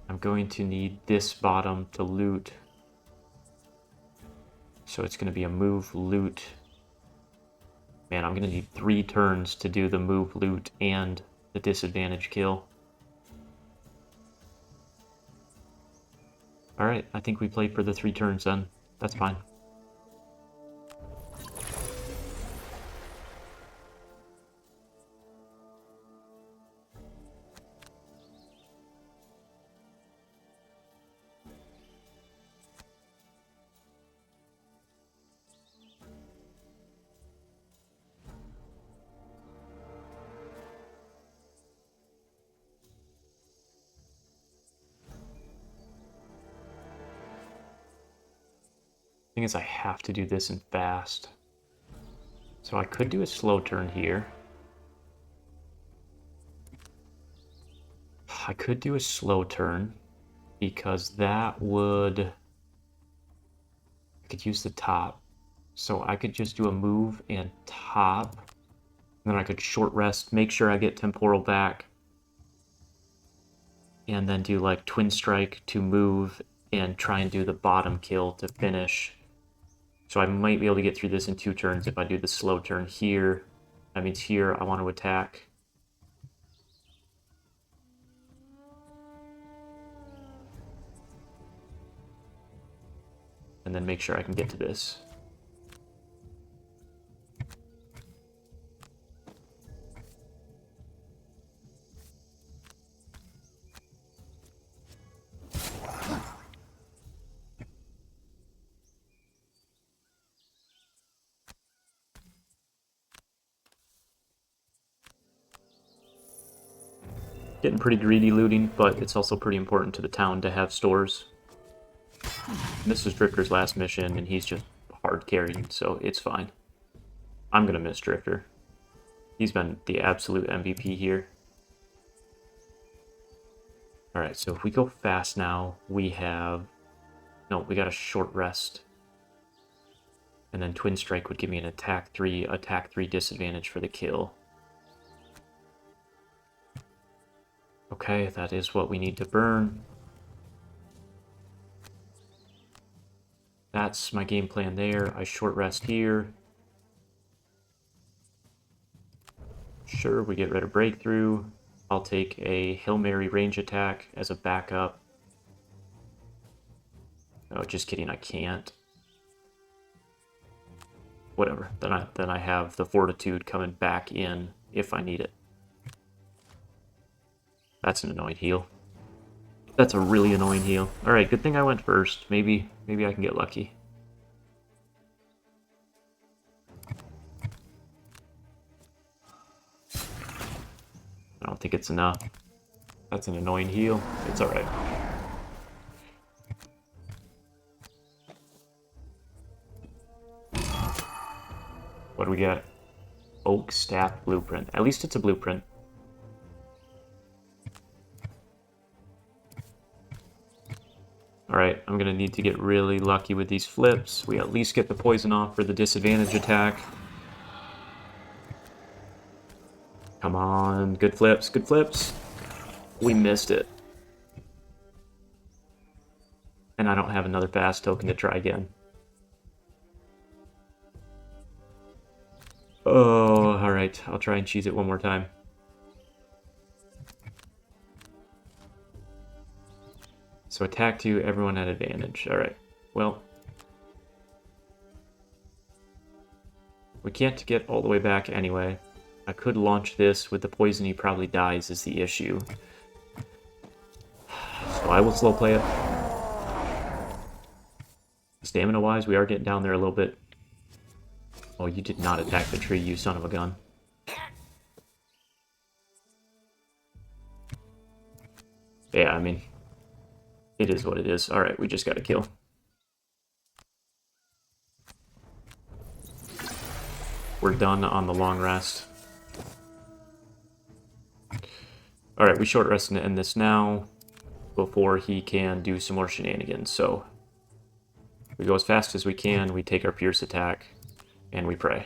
I'm going to need this bottom to loot. So it's going to be a move, loot. Man, I'm going to need 3 turns to do the move, loot, and the disadvantage kill. Alright, I think we played for the 3 turns then. That's fine. Thing is, I have to do this in fast. So I could do a slow turn here. I could do a slow turn because that would... I could use the top. So I could just do a move and top. And then I could short rest, make sure I get temporal back. And then do like Twin Strike to move and try and do the bottom kill to finish. So I might be able to get through this in 2 turns if I do the slow turn here. That means here I want to attack. And then make sure I can get to this. Getting pretty greedy looting, but it's also pretty important to the town to have stores. And this was Drifter's last mission, and he's just hard carrying, so it's fine. I'm gonna miss Drifter. He's been the absolute MVP here. Alright, so if we go fast now, we have... No, we got a short rest. And then Twin Strike would give me an attack 3 disadvantage for the kill. Okay, that is what we need to burn. That's my game plan there. I short rest here. Sure, we get rid of Breakthrough. I'll take a Hail Mary range attack as a backup. Oh, just kidding, I can't. Whatever, then I have the Fortitude coming back in if I need it. That's an annoying heal. That's a really annoying heal. Alright, good thing I went first. Maybe I can get lucky. I don't think it's enough. That's an annoying heal. It's alright. What do we got? Oak Staff Blueprint. At least it's a blueprint. Alright, I'm gonna need to get really lucky with these flips. We at least get the poison off for the disadvantage attack. Come on, good flips, good flips. We missed it. And I don't have another fast token to try again. Oh, alright, I'll try and cheese it one more time. So attack 2, everyone at advantage. Alright, well. We can't get all the way back anyway. I could launch this with the poison, he probably dies is the issue. So I will slow play it. Stamina wise, we are getting down there a little bit. Oh, you did not attack the tree, you son of a gun. Yeah, I mean, it is what it is. Alright, we just got to kill. We're done on the long rest. Alright, we short rest and end this now before he can do some more shenanigans. So we go as fast as we can, we take our Pierce attack, and we pray.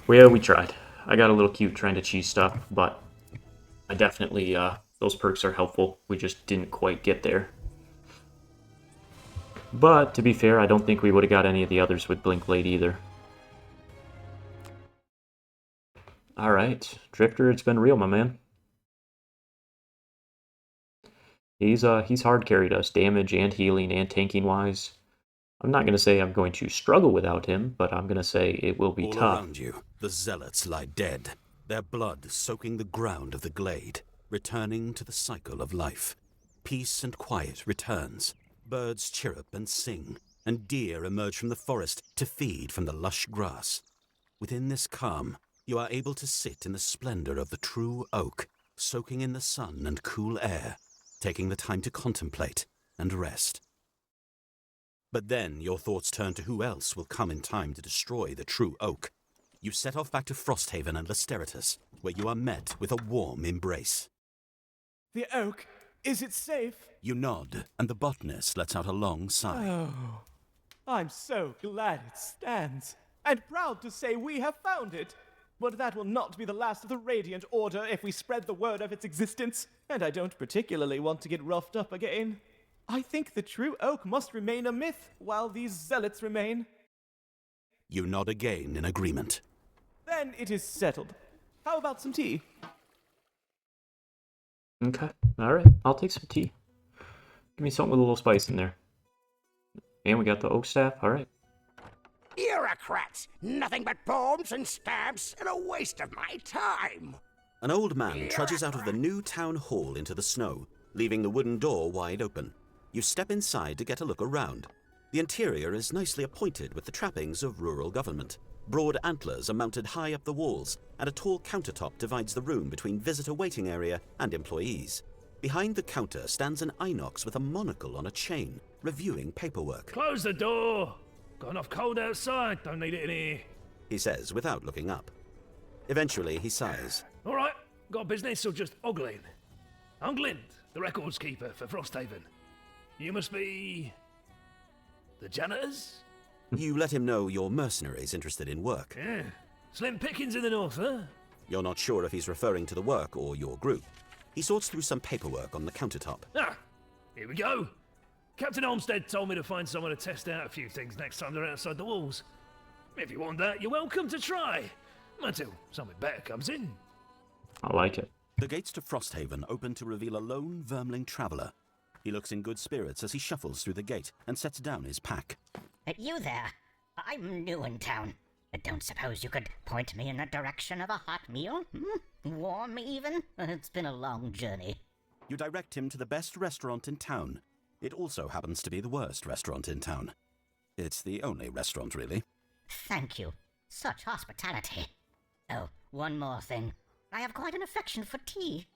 Well, we tried. I got a little cute trying to cheese stuff, but I definitely, those perks are helpful. We just didn't quite get there. But, to be fair, I don't think we would have got any of the others with Blink Blade either. Alright, Drifter, it's been real, my man. He's hard carried us, damage and healing and tanking wise. I'm not going to say I'm going to struggle without him, but I'm going to say it will be All tough. around you, the zealots lie dead, their blood soaking the ground of the glade, returning to the cycle of life. Peace and quiet returns. Birds chirrup and sing, and deer emerge from the forest to feed from the lush grass. Within this calm, you are able to sit in the splendor of the true oak, soaking in the sun and cool air, taking the time to contemplate and rest. But then your thoughts turn to who else will come in time to destroy the true oak. You set off back to Frosthaven and Lasteritas, where you are met with a warm embrace. The oak, is it safe? You nod, and the botanist lets out a long sigh. Oh, I'm so glad it stands, and proud to say we have found it. But that will not be the last of the Radiant Order if we spread the word of its existence, and I don't particularly want to get roughed up again. I think the true oak must remain a myth while these zealots remain. You nod again in agreement. Then it is settled. How about some tea? Okay, alright, I'll take some tea. Give me something with a little spice in there. And we got the oak staff, alright. Bureaucrats! Nothing but bombs and stabs and a waste of my time! An old man trudges out of the new town hall into the snow, leaving the wooden door wide open. You step inside to get a look around. The interior is nicely appointed with the trappings of rural government. Broad antlers are mounted high up the walls, and a tall countertop divides the room between visitor waiting area and employees. Behind the counter stands an inox with a monocle on a chain, reviewing paperwork. Close the door! Got enough cold outside, don't need it in here. He says without looking up. Eventually he sighs. Alright, got business or just ogling? I'm Glint, the records keeper for Frosthaven. You must be... the janitors? You let him know you're mercenaries interested in work. Yeah. Slim pickings in the north, huh? You're not sure if he's referring to the work or your group. He sorts through some paperwork on the countertop. Ah, here we go. Captain Olmsted told me to find someone to test out a few things next time they're outside the walls. If you want that, you're welcome to try. Until something better comes in. I like it. The gates to Frosthaven open to reveal a lone vermling traveller. He looks in good spirits as he shuffles through the gate and sets down his pack. You there. I'm new in town. I don't suppose you could point me in the direction of a hot meal? Warm, even? It's been a long journey. You direct him to the best restaurant in town. It also happens to be the worst restaurant in town. It's the only restaurant, really. Thank you. Such hospitality. Oh, one more thing. I have quite an affection for tea.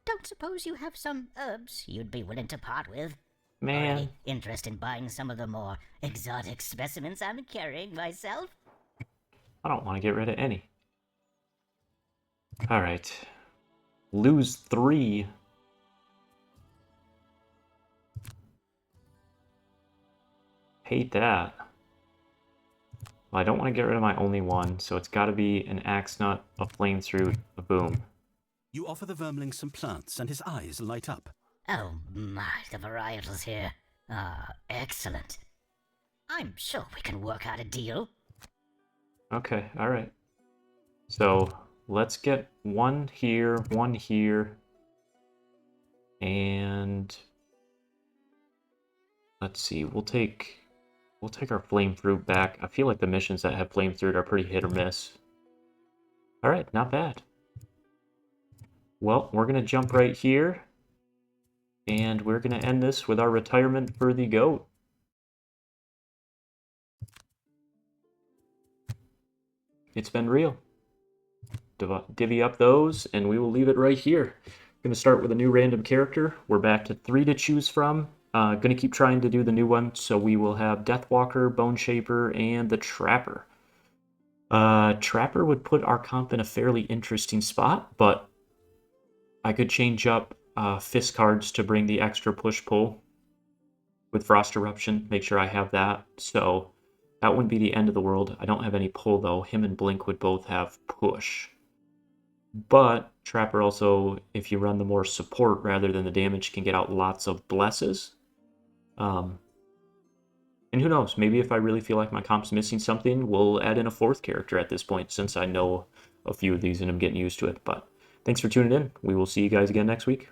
Don't suppose you have some herbs you'd be willing to part with? Man. Or any interest in buying some of the more exotic specimens I'm carrying myself? I don't want to get rid of any. Alright. Lose 3. Hate that. Well, I don't want to get rid of my only one, so it's got to be an axe nut, a flame through, a boom. You offer the vermling some plants, and his eyes light up. Oh my, the varietals here. Excellent. I'm sure we can work out a deal. Okay, alright. So, let's get one here, and... let's see, we'll take our flame fruit back. I feel like the missions that have flame fruit are pretty hit or miss. Alright, not bad. Well, we're going to jump right here. And we're going to end this with our retirement for the goat. It's been real. Divvy up those, and we will leave it right here. Going to start with a new random character. We're back to 3 to choose from. Going to keep trying to do the new one, so we will have Deathwalker, Bone Shaper, and the Trapper. Trapper would put our comp in a fairly interesting spot, but I could change up fist cards to bring the extra push-pull with Frost Eruption, make sure I have that. So that wouldn't be the end of the world. I don't have any pull, though. Him and Blink would both have push. But Trapper also, if you run the more support rather than the damage, can get out lots of blesses. And who knows, maybe if I really feel like my comp's missing something, we'll add in a 4th character at this point, since I know a few of these and I'm getting used to it. But thanks for tuning in. We will see you guys again next week.